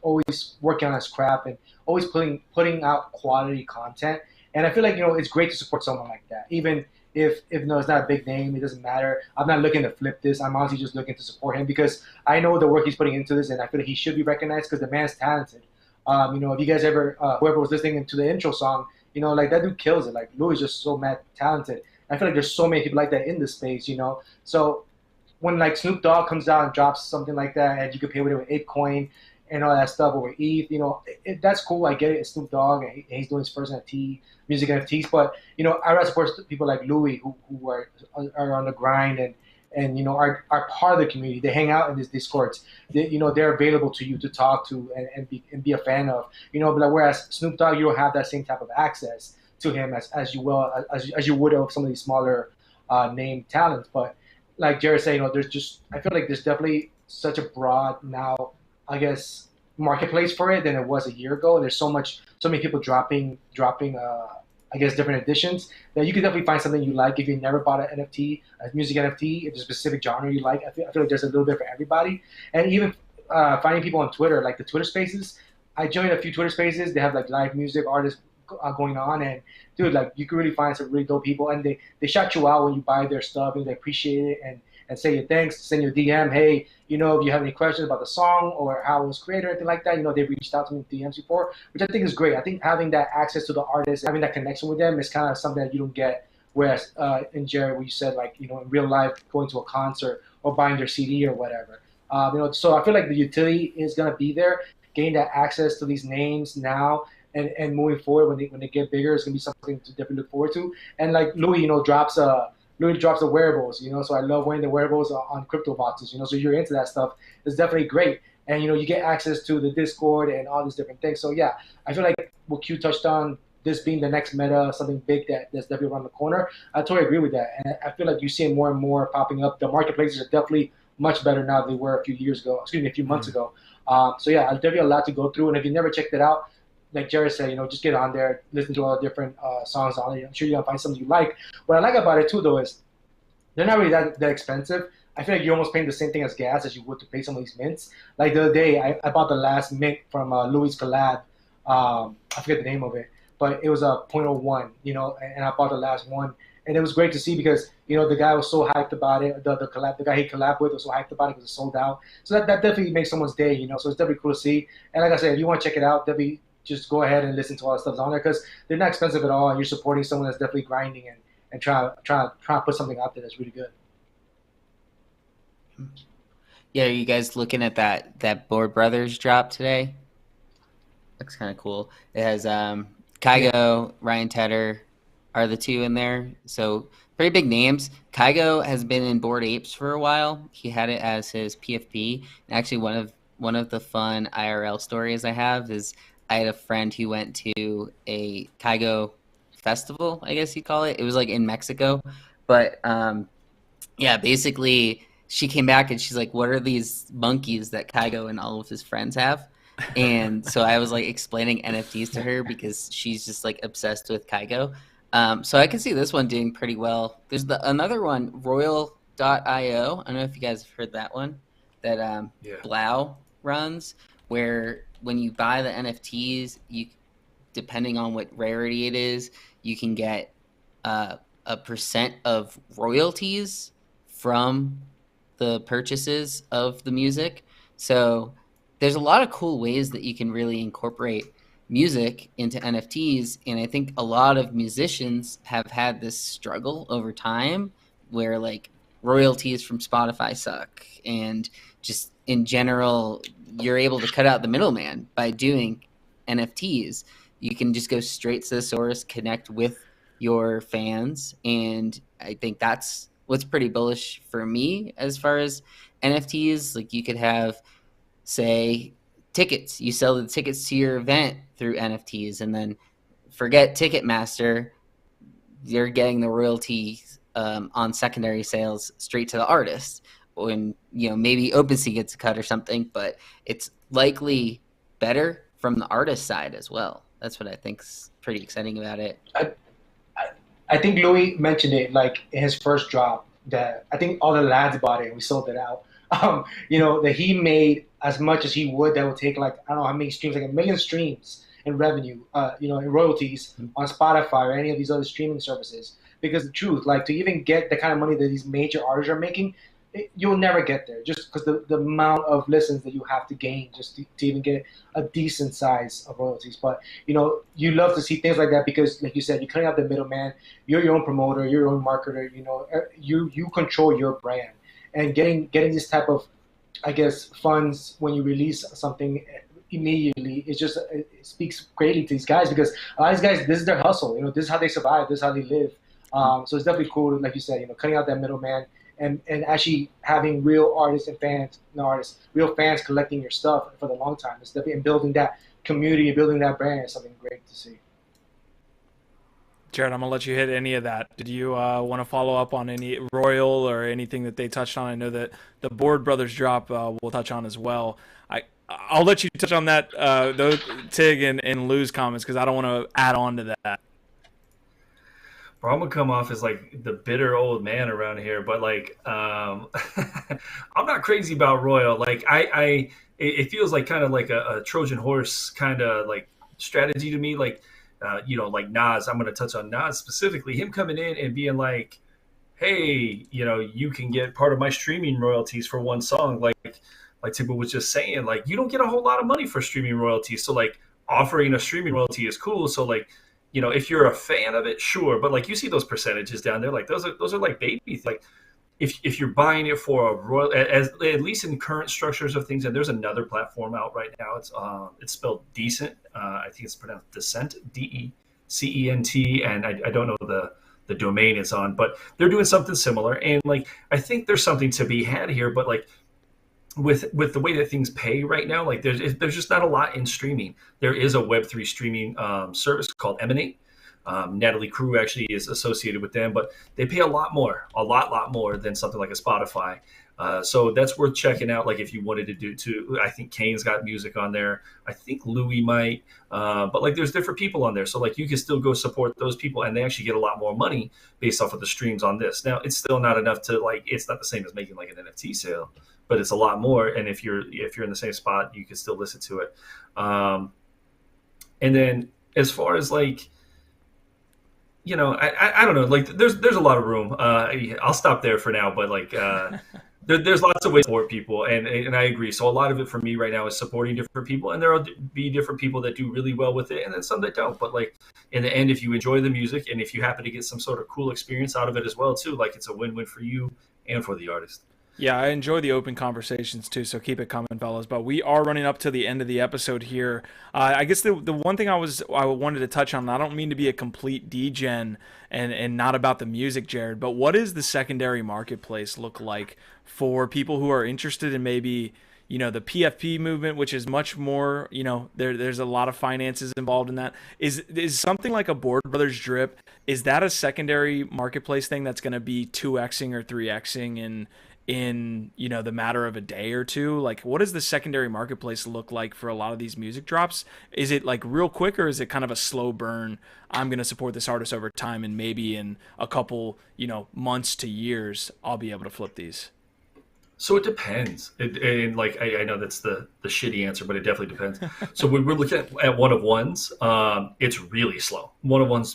always working on his craft, and always putting out quality content. And I feel like it's great to support someone like that, even if it's not a big name. It doesn't matter. I'm not looking to flip this. I'm honestly just looking to support him because I know the work he's putting into this, and I feel like he should be recognized because the man's talented. If you guys ever whoever was listening to the intro song, like that dude kills it. Like Louis is just so mad talented. I feel like there's so many people like that in the space, So when like Snoop Dogg comes out and drops something like that, and you can pay with it with ApeCoin and all that stuff over ETH, that's cool. I get it. It's Snoop Dogg, and he's doing his first music NFTs. But I rather support people like Louis who are on the grind and are part of the community. They hang out in these discords. They're available to you to talk to and be a fan of. But like, whereas Snoop Dogg, you don't have that same type of access to him as you would of some of these smaller name talents. But like Jared said, I feel like there's definitely such a broad now, I guess, marketplace for it than it was a year ago. There's so many people dropping I guess different editions that you can definitely find something you like if you never bought an NFT, a music NFT, if there's a specific genre you like. I feel like there's a little bit for everybody. And even finding people on Twitter, like the Twitter Spaces. I joined a few Twitter Spaces. They have like live music artists going on, and dude, like you can really find some really dope people, and they shout you out when you buy their stuff, and they appreciate it and say your thanks, send you a DM, hey, if you have any questions about the song or how it was created or anything like that, they've reached out to me in DMs before, which I think is great. I think having that access to the artists, having that connection with them is kind of something that you don't get. Whereas in Jared, where you said like, in real life, going to a concert or buying their CD or whatever. So I feel like the utility is going to be there, getting that access to these names now. And moving forward, when they get bigger, it's gonna be something to definitely look forward to. And like Louis, drops the wearables, So I love wearing the wearables on crypto boxes, So you're into that stuff. It's definitely great. And you get access to the Discord and all these different things. So yeah, I feel like what Q touched on, this being the next meta, something big that's definitely around the corner. I totally agree with that. And I feel like you see it more and more popping up. The marketplaces are definitely much better now than they were a few months ago. So yeah, definitely a lot to go through. And if you never checked it out, like Jared said, just get on there, listen to all the different songs on it. I'm sure you're going to find something you like. What I like about it, too, though, is they're not really that expensive. I feel like you're almost paying the same thing as gas as you would to pay some of these mints. Like the other day, I bought the last mint from Louis collab. I forget the name of it, but it was a 0.01, and I bought the last one. And it was great to see because, the guy was so hyped about it. The guy he collabed with was so hyped about it because it sold out. So that definitely makes someone's day, So it's definitely cool to see. And like I said, if you want to check it out, definitely just go ahead and listen to all the stuff on there because they're not expensive at all. And you're supporting someone that's definitely grinding and trying to put something out there that's really good. Yeah, are you guys looking at that Board Brothers drop today? Looks kind of cool. It has Kygo, Ryan Tedder are the two in there. So pretty big names. Kygo has been in Bored Apes for a while. He had it as his PFP. And actually, one of the fun IRL stories I have is I had a friend who went to a Kygo festival, I guess you'd call it. It was like in Mexico. But yeah, basically she came back and she's like, what are these monkeys that Kygo and all of his friends have? And so I was like explaining NFTs to her because she's just like obsessed with Kygo. So I can see this one doing pretty well. There's another one, Royal.io. I don't know if you guys have heard that one, that Blau runs, where when you buy the NFTs, you, depending on what rarity it is, you can get a a percent of royalties from the purchases of the music. So there's a lot of cool ways that you can really incorporate music into NFTs. And I think a lot of musicians have had this struggle over time where like royalties from Spotify suck. And just in general, you're able to cut out the middleman by doing NFTs. You can just go straight to the source, connect with your fans. And I think that's what's pretty bullish for me as far as NFTs. Like you could have, say, tickets. You sell the tickets to your event through NFTs, and then forget Ticketmaster. You're getting the royalty on secondary sales straight to the artist. When maybe OpenSea gets a cut or something, but it's likely better from the artist side as well. That's what I think's pretty exciting about it. I think Louis mentioned it like in his first drop that I think all the lads bought it and we sold it out. That he made as much as he would, that would take like, I don't know how many streams, like 1 million streams in revenue, in royalties on Spotify or any of these other streaming services. Because the truth, like to even get the kind of money that these major artists are making, you'll never get there just because the amount of listens that you have to gain just to even get a decent size of royalties. But, you love to see things like that because, like you said, you're cutting out the middleman. You're your own promoter, you're your own marketer, you control your brand. And getting this type of, I guess, funds when you release something immediately, it speaks greatly to these guys because a lot of these guys, this is their hustle. This is how they survive. This is how they live. So it's definitely cool, like you said, cutting out that middleman and actually having real artists and fans, real fans collecting your stuff for the long time. It's definitely, and building that community, building that brand is something great to see. Jared, I'm going to let you hit any of that. Did you want to follow up on any Royal or anything that they touched on? I know that the Board Brothers drop we'll touch on as well. I'll let you touch on that, though, Tig and Lou's comments, because I don't want to add on to that. Bro, I'm going to come off as like the bitter old man around here, but like I'm not crazy about Royal. Like it feels like kind of like a Trojan horse kind of like strategy to me. Like, like Nas, I'm going to touch on Nas specifically, him coming in and being like, hey, you can get part of my streaming royalties for one song. Like Tiba was just saying, like, you don't get a whole lot of money for streaming royalties. So like offering a streaming royalty is cool. So like, if you're a fan of it, sure. But like you see those percentages down there, like those are like baby. Like if you're buying it for a royal, at least in current structures of things, and there's another platform out right now. It's spelled Decent. I think it's pronounced Decent, DECENT, and I don't know the domain it's on, but they're doing something similar. And like I think there's something to be had here, but like with the way that things pay right now, like there's just not a lot in streaming. There is a Web3 streaming service called Emanate. Natalie Crew actually is associated with them, but they pay a lot more than something like a Spotify. So that's worth checking out. Like if you wanted to do too, I think Kane's got music on there. I think Louis might, but like there's different people on there. So like you can still go support those people and they actually get a lot more money based off of the streams on this. Now it's still not enough to like, it's not the same as making like an NFT sale, but it's a lot more. And if you're in the same spot, you can still listen to it. And then as far as like, I don't know, like there's a lot of room. I'll stop there for now, but like there's lots of ways to support people, and I agree. So a lot of it for me right now is supporting different people, and there'll be different people that do really well with it, and then some that don't. But like in the end, if you enjoy the music and if you happen to get some sort of cool experience out of it as well too, like it's a win-win for you and for the artist. Yeah, I enjoy the open conversations too, so keep it coming, fellas. But we are running up to the end of the episode here. I guess the one thing I wanted to touch on, I don't mean to be a complete degen and not about the music, Jared, but what does the secondary marketplace look like for people who are interested in maybe, the PFP movement, which is much more, there's a lot of finances involved in that. Is something like a Board Brothers drip, is that a secondary marketplace thing that's going to be 2xing or 3xing in the matter of a day or two? Like, what does the secondary marketplace look like for a lot of these music drops? Is it like real quick, or is it kind of a slow burn? I'm going to support this artist over time, and maybe in a couple, months to years, I'll be able to flip these. So it depends. And like I know that's the shitty answer, but it definitely depends. So when we're looking at one of ones, it's really slow. One of ones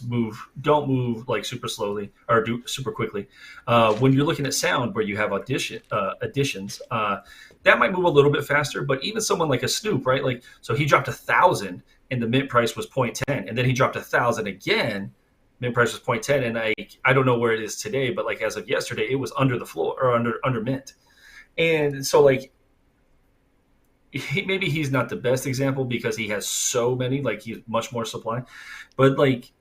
don't move like super slowly or do super quickly. When you're looking at sound, where you have additions, that might move a little bit faster. But even someone like a Snoop, right? Like, so he dropped 1,000, and the mint price was 0.10, and then he dropped 1,000 again. Mint price was 0.10, and I don't know where it is today, but like as of yesterday, it was under the floor or under mint. And so, like, maybe he's not the best example because he has so many, like, he's much more supply. But, like,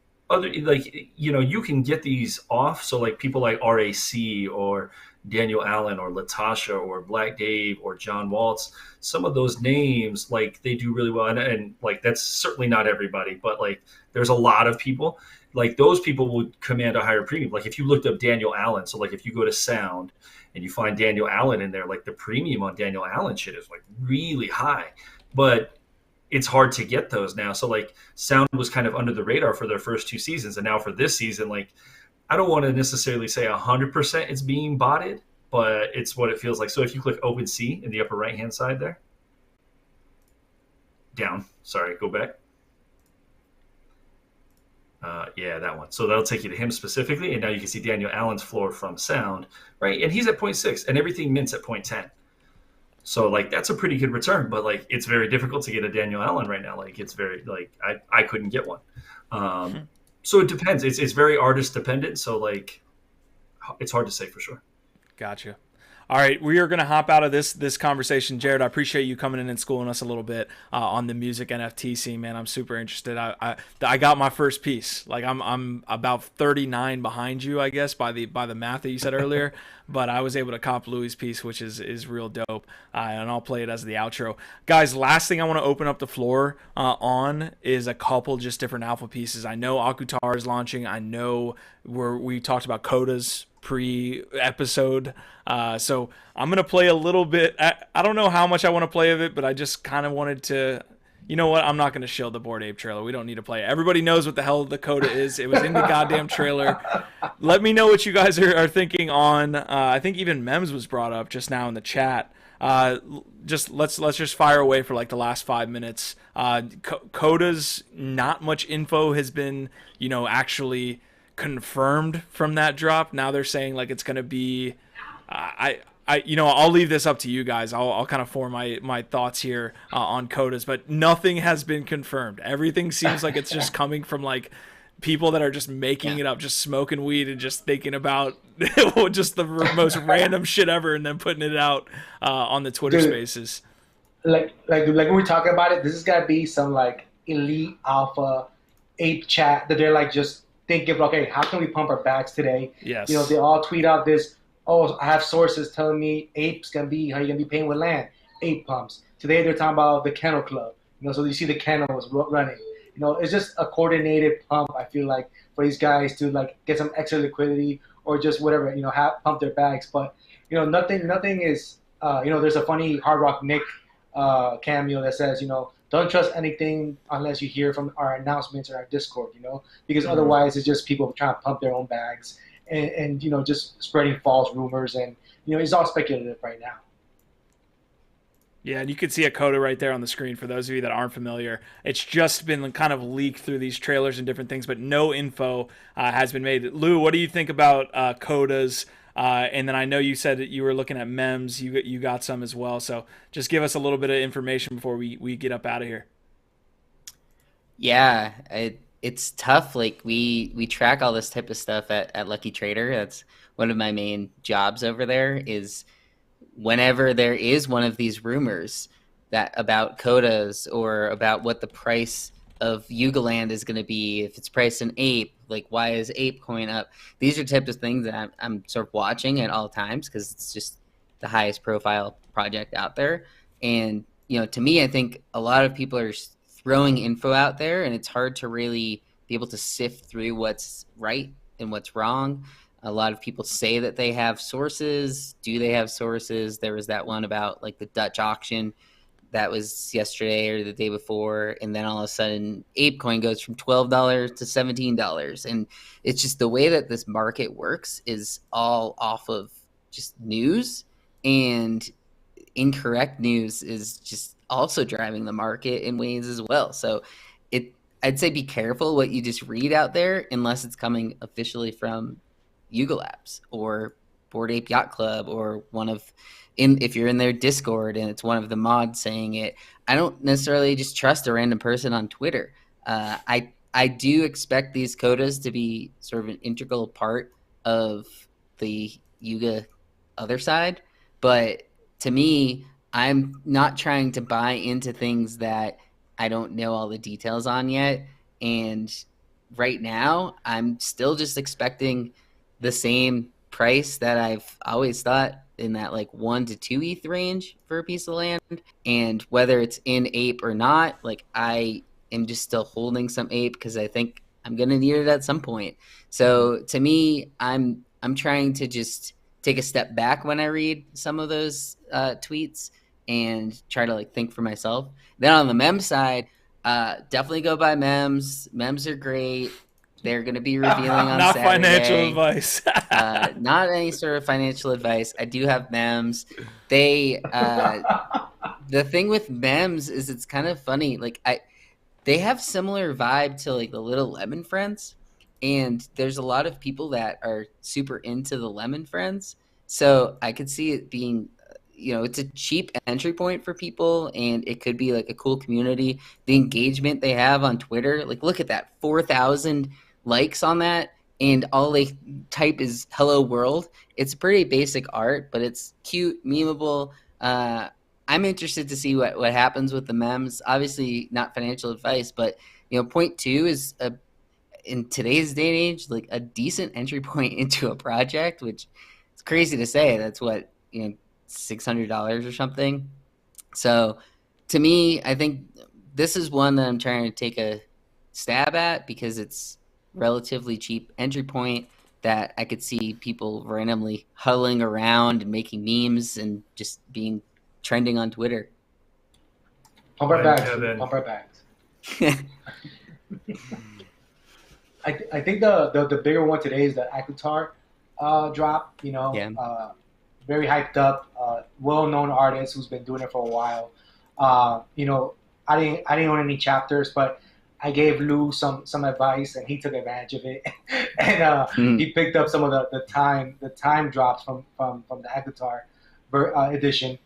you can get these off. So, like, people like RAC or Daniel Allen or Latasha or Black Dave or John Waltz, some of those names, like, they do really well. And like, that's certainly not everybody, but, like, there's a lot of people. Like, those people would command a higher premium. Like, if you looked up Daniel Allen, so, like, if you go to Sound and you find Daniel Allen in there, like, the premium on Daniel Allen shit is like really high, but it's hard to get those now. So like Sound was kind of under the radar for their first 2 seasons. And now for this season, like, I don't want to necessarily say 100% it's being botted, but it's what it feels like. So if you click OpenSea in the upper right-hand side there, down, sorry, go back. Yeah, that one. So that'll take you to him specifically. And now you can see Daniel Allen's floor from Sound, right? And he's at 0.6 and everything mints at 0.10. So like, that's a pretty good return, but like, it's very difficult to get a Daniel Allen right now. Like, it's very, like, I couldn't get one. So it depends. It's very artist dependent. So like, it's hard to say for sure. Gotcha. All right, we are going to hop out of this conversation. Jared, I appreciate you coming in and schooling us a little bit on the music NFT scene, man. I'm super interested. I got my first piece. Like, I'm about 39 behind you, I guess, by the math that you said earlier. But I was able to cop Louis' piece, which is real dope. And I'll play it as the outro. Guys, last thing I want to open up the floor on is a couple just different alpha pieces. I know Akutar is launching. I know we talked about Kodas pre-episode. So I'm going to play a little bit. I don't know how much I want to play of it, but I just kind of wanted to, you know what? I'm not going to shield the Bored Ape trailer. We don't need to play it. Everybody knows what the hell the coda is. It was in the goddamn trailer. Let me know what you guys are thinking on, I think even Mems was brought up just now in the chat. Let's just fire away for like the last 5 minutes. Coda's not much info has been, actually confirmed from that drop. Now they're saying like it's going to be, I'll leave this up to you guys. I'll kind of form my thoughts here on Kodas, but nothing has been confirmed. Everything seems like it's just coming from like people that are just making it up, just smoking weed and just thinking about just the most random shit ever and then putting it out on the Twitter Spaces. Like when we talk about it, this is gotta be some like elite alpha ape chat that they're like just thinking, okay, how can we pump our bags today? Yes. They all tweet out this, oh, I have sources telling me apes how you gonna be paying with land, ape pumps. Today they're talking about the kennel club. So you see the kennels running. It's just a coordinated pump, I feel like, for these guys to like get some extra liquidity or just whatever, pump their bags. But nothing is there's a funny Hard Rock Nick cameo that says, don't trust anything unless you hear from our announcements or our Discord, because otherwise it's just people trying to pump their own bags and just spreading false rumors, and it's all speculative right now. Yeah, and you can see a coda right there on the screen for those of you that aren't familiar. It's just been kind of leaked through these trailers and different things, but no info has been made. Lou, what do you think about codas? And then I know you said that you were looking at mems. You got some as well. So just give us a little bit of information before we get up out of here. Yeah, it's tough. Like we track all this type of stuff at Lucky Trader. That's one of my main jobs over there is whenever there is one of these rumors that about codas or about what the price of Yuga Land is going to be, if it's priced in Ape, like why is Ape coin up? These are types of things that I'm sort of watching at all times because it's just the highest profile project out there. And, to me, I think a lot of people are throwing info out there and it's hard to really be able to sift through what's right and what's wrong. A lot of people say that they have sources. Do they have sources? There was that one about like the Dutch auction that was yesterday or the day before. And then all of a sudden ApeCoin goes from $12 to $17. And it's just the way that this market works is all off of just news. and incorrect news is just also driving the market in ways as well. So I'd say be careful what you just read out there unless it's coming officially from Yuga Labs or Bored Ape Yacht Club or if you're in their Discord and it's one of the mods saying it. I don't necessarily just trust a random person on Twitter. I do expect these Kodas to be sort of an integral part of the Yuga other side, but to me, I'm not trying to buy into things that I don't know all the details on yet. And right now, I'm still just expecting the same price that I've always thought, in that like 1 to 2 ETH range for a piece of land. And whether it's in Ape or not, like I am just still holding some Ape because I think I'm gonna need it at some point. So to me, I'm trying to just take a step back when I read some of those tweets and try to like think for myself. Then on the mem side, definitely go buy mems. Mems are great. They're going to be revealing on Not Saturday. financial advice. Not any sort of financial advice. I do have mems. The thing with mems is it's kind of funny. Like they have similar vibe to like the Little Lemon Friends. And there's a lot of people that are super into the Lemon Friends. So I could see it being, it's a cheap entry point for people, and it could be like a cool community. The engagement they have on Twitter, like look at that, 4,000 likes on that, and all they type is "Hello World." It's pretty basic art, but it's cute, memeable. I'm interested to see what happens with the memes. Obviously, not financial advice, but point two is in today's day and age, like a decent entry point into a project, which it's crazy to say. That's what, $600 or something. So to me, I think this is one that I'm trying to take a stab at because it's relatively cheap entry point that I could see people randomly huddling around and making memes and just being trending on Twitter. Pump our bags. Pump our bags. I think the bigger one today is the Akutar drop. Very hyped up, well-known artist who's been doing it for a while. I didn't own any chapters, but I gave Lou some advice, and he took advantage of it, and he picked up some of the time drops from the Akutar edition.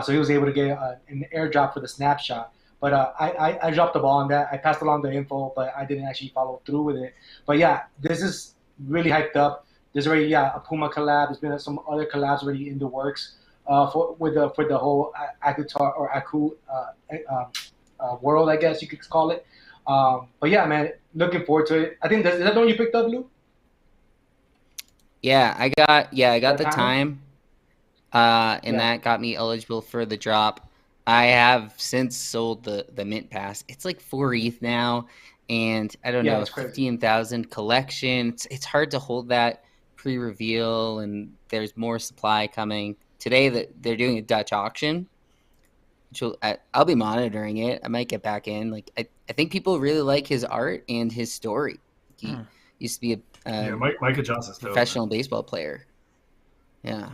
So he was able to get an airdrop for the snapshot. But I dropped the ball on that. I passed along the info, but I didn't actually follow through with it. But yeah, this is really hyped up. There's already a Puma collab. There's been some other collabs already in the works for the whole Akutar or Aku world, I guess you could call it. But yeah, man, looking forward to it. I think is that the one you picked up, Lou? Yeah, I got the time, and that got me eligible for the drop. I have since sold the Mint Pass. It's like 4 ETH now, and I don't know, 15,000 collection. It's hard to hold that pre-reveal, and there's more supply coming. Today that they're doing a Dutch auction, which I'll be monitoring it. I might get back in. Like I think people really like his art and his story. He used to be a Micah Johnson's professional baseball player. Yeah.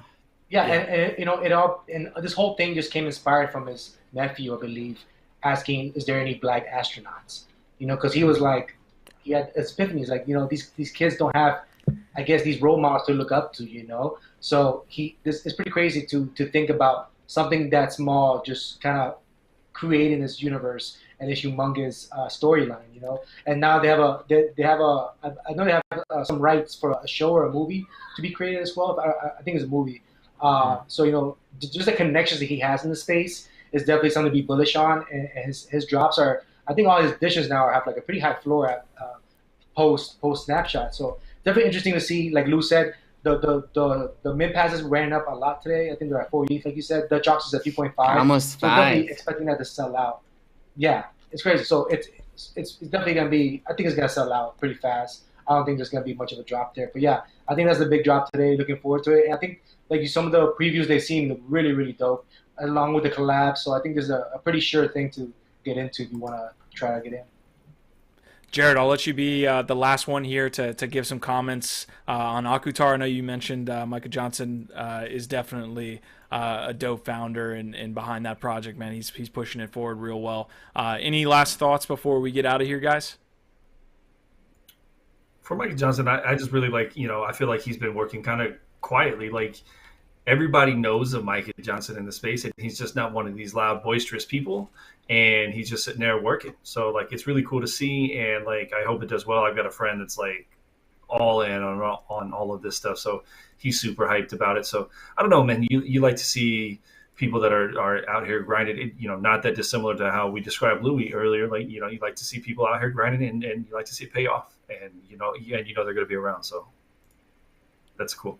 Yeah, and this whole thing just came inspired from his nephew, I believe, asking, "Is there any black astronauts?" Because he was like, he had epiphanies, like, these kids don't have, I guess, these role models to look up to, So it's pretty crazy to think about something that small, just kind of creating this universe and this humongous storyline, And now they have I know they have some rights for a show or a movie to be created as well. I think it's a movie. So just the connections that he has in the space is definitely something to be bullish on, and his drops are, I think all his dishes now have like a pretty high floor at post snapshot. So definitely interesting to see. Like Lou said, the mid passes ran up a lot today. I think they're at 4 ETH, like you said. Dutch auction is at 3.5. Almost 5. So definitely expecting that to sell out. Yeah, it's crazy. So it's definitely gonna be. I think it's gonna sell out pretty fast. I don't think there's gonna be much of a drop there. But yeah, I think that's the big drop today. Looking forward to it. And I think some of the previews they've seen look really, really dope, along with the collab. So I think there's a pretty sure thing to get into if you want to try to get in. Jared, I'll let you be the last one here to give some comments on Akutar. I know you mentioned Micah Johnson is definitely a dope founder and behind that project, man. He's pushing it forward real well. Any last thoughts before we get out of here, guys? For Mike Johnson, I just really like, I feel like he's been working kind of quietly. Like, everybody knows of Mike Johnson in the space, and he's just not one of these loud, boisterous people. And he's just sitting there working. So, like, it's really cool to see. And, like, I hope it does well. I've got a friend that's, like, all in on all of this stuff. So he's super hyped about it. So I don't know, man, you like to see people that are out here grinding, not that dissimilar to how we described Louis earlier. Like, you like to see people out here grinding and you like to see it pay off, and they're going to be around. So that's cool.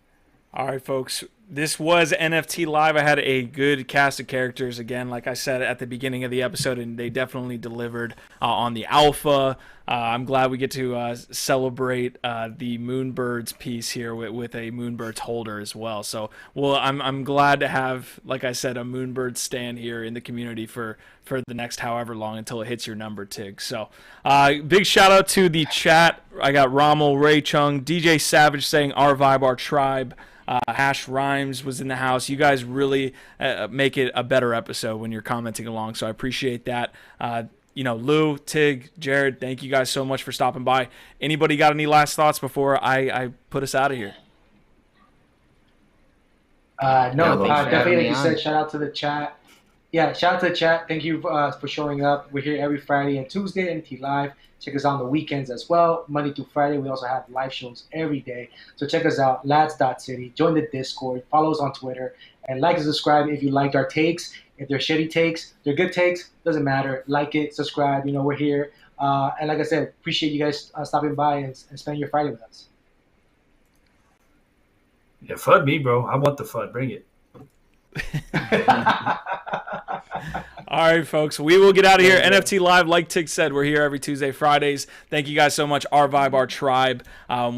All right, folks, this was NFT Live. I had a good cast of characters, again, like I said at the beginning of the episode, and they definitely delivered on the alpha. I'm glad we get to celebrate the Moonbirds piece here with a Moonbirds holder as well. So, I'm glad to have, like I said, a Moonbirds stand here in the community for the next however long until it hits your number, Tig. So, big shout out to the chat. I got Rommel, Ray Chung, DJ Savage saying our vibe, our tribe. Hash Rhymes was in the house. You guys really make it a better episode when you're commenting along, so I appreciate that. Lou, Tig, Jared, thank you guys so much for stopping by. Anybody got any last thoughts before I put us out of here? Definitely, like you said, shout out to the chat. Yeah, shout out to the chat. Thank you for showing up. We're here every Friday and Tuesday, NFT Live. Check us out on the weekends as well, Monday through Friday. We also have live shows every day. So check us out, LADZ City. Join the Discord. Follow us on Twitter. And like and subscribe if you liked our takes. If they're shitty takes, they're good takes, doesn't matter. Like it, subscribe. We're here. And like I said, appreciate you guys stopping by and spending your Friday with us. Yeah, FUD me, bro. I want the FUD. Bring it. All right, folks, we will get out of here. NFT Live, like Tig said, we're here every Tuesday, Fridays. Thank you guys so much. Our vibe, our tribe.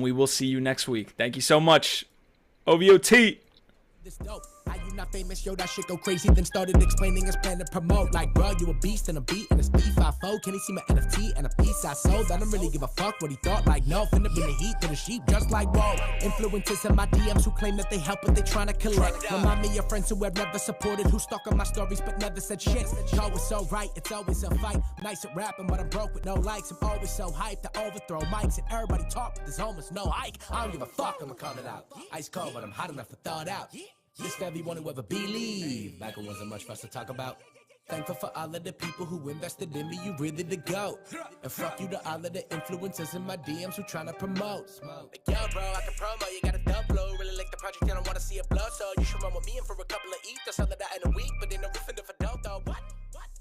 We will see you next week. Thank you so much. OVOT. This dope. How you not famous? Yo, that shit go crazy. Then started explaining his plan to promote. Like, bro, you a beast and a beat and a speed 5-4. Can he see my NFT and a piece I sold? I don't really give a fuck what he thought. Like, no, finna bring the heat to the sheep, just like, whoa. Influencers in my DMs who claim that they help, but they tryna collect. Remind me of friends who have never supported, who stalk on my stories, but never said shit. Yo, it's so right, it's always a fight. Nice at rapping, but I'm broke with no likes. I'm always so hyped to overthrow mics, and everybody talk, but there's almost no hike. I don't give a fuck, I'ma call it out. Ice cold, but I'm hot enough to thaw it out. This for everyone who ever believed. Back when wasn't much for us to talk about. Thankful for all of the people who invested in me, you really the GOAT. And fuck you to all of the influencers in my DMs who tryna promote. Like, yo, bro, I can promo, you got a dumb blow. Really like the project, and I wanna see it blow. So you should run with me in for a couple of ethers. Sell that in a week, but in a roofing if I don't, though. What?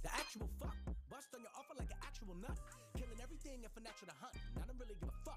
The actual fuck? Bust on your offer like an actual nut. Killing everything if a natural to hunt. I don't really give a fuck.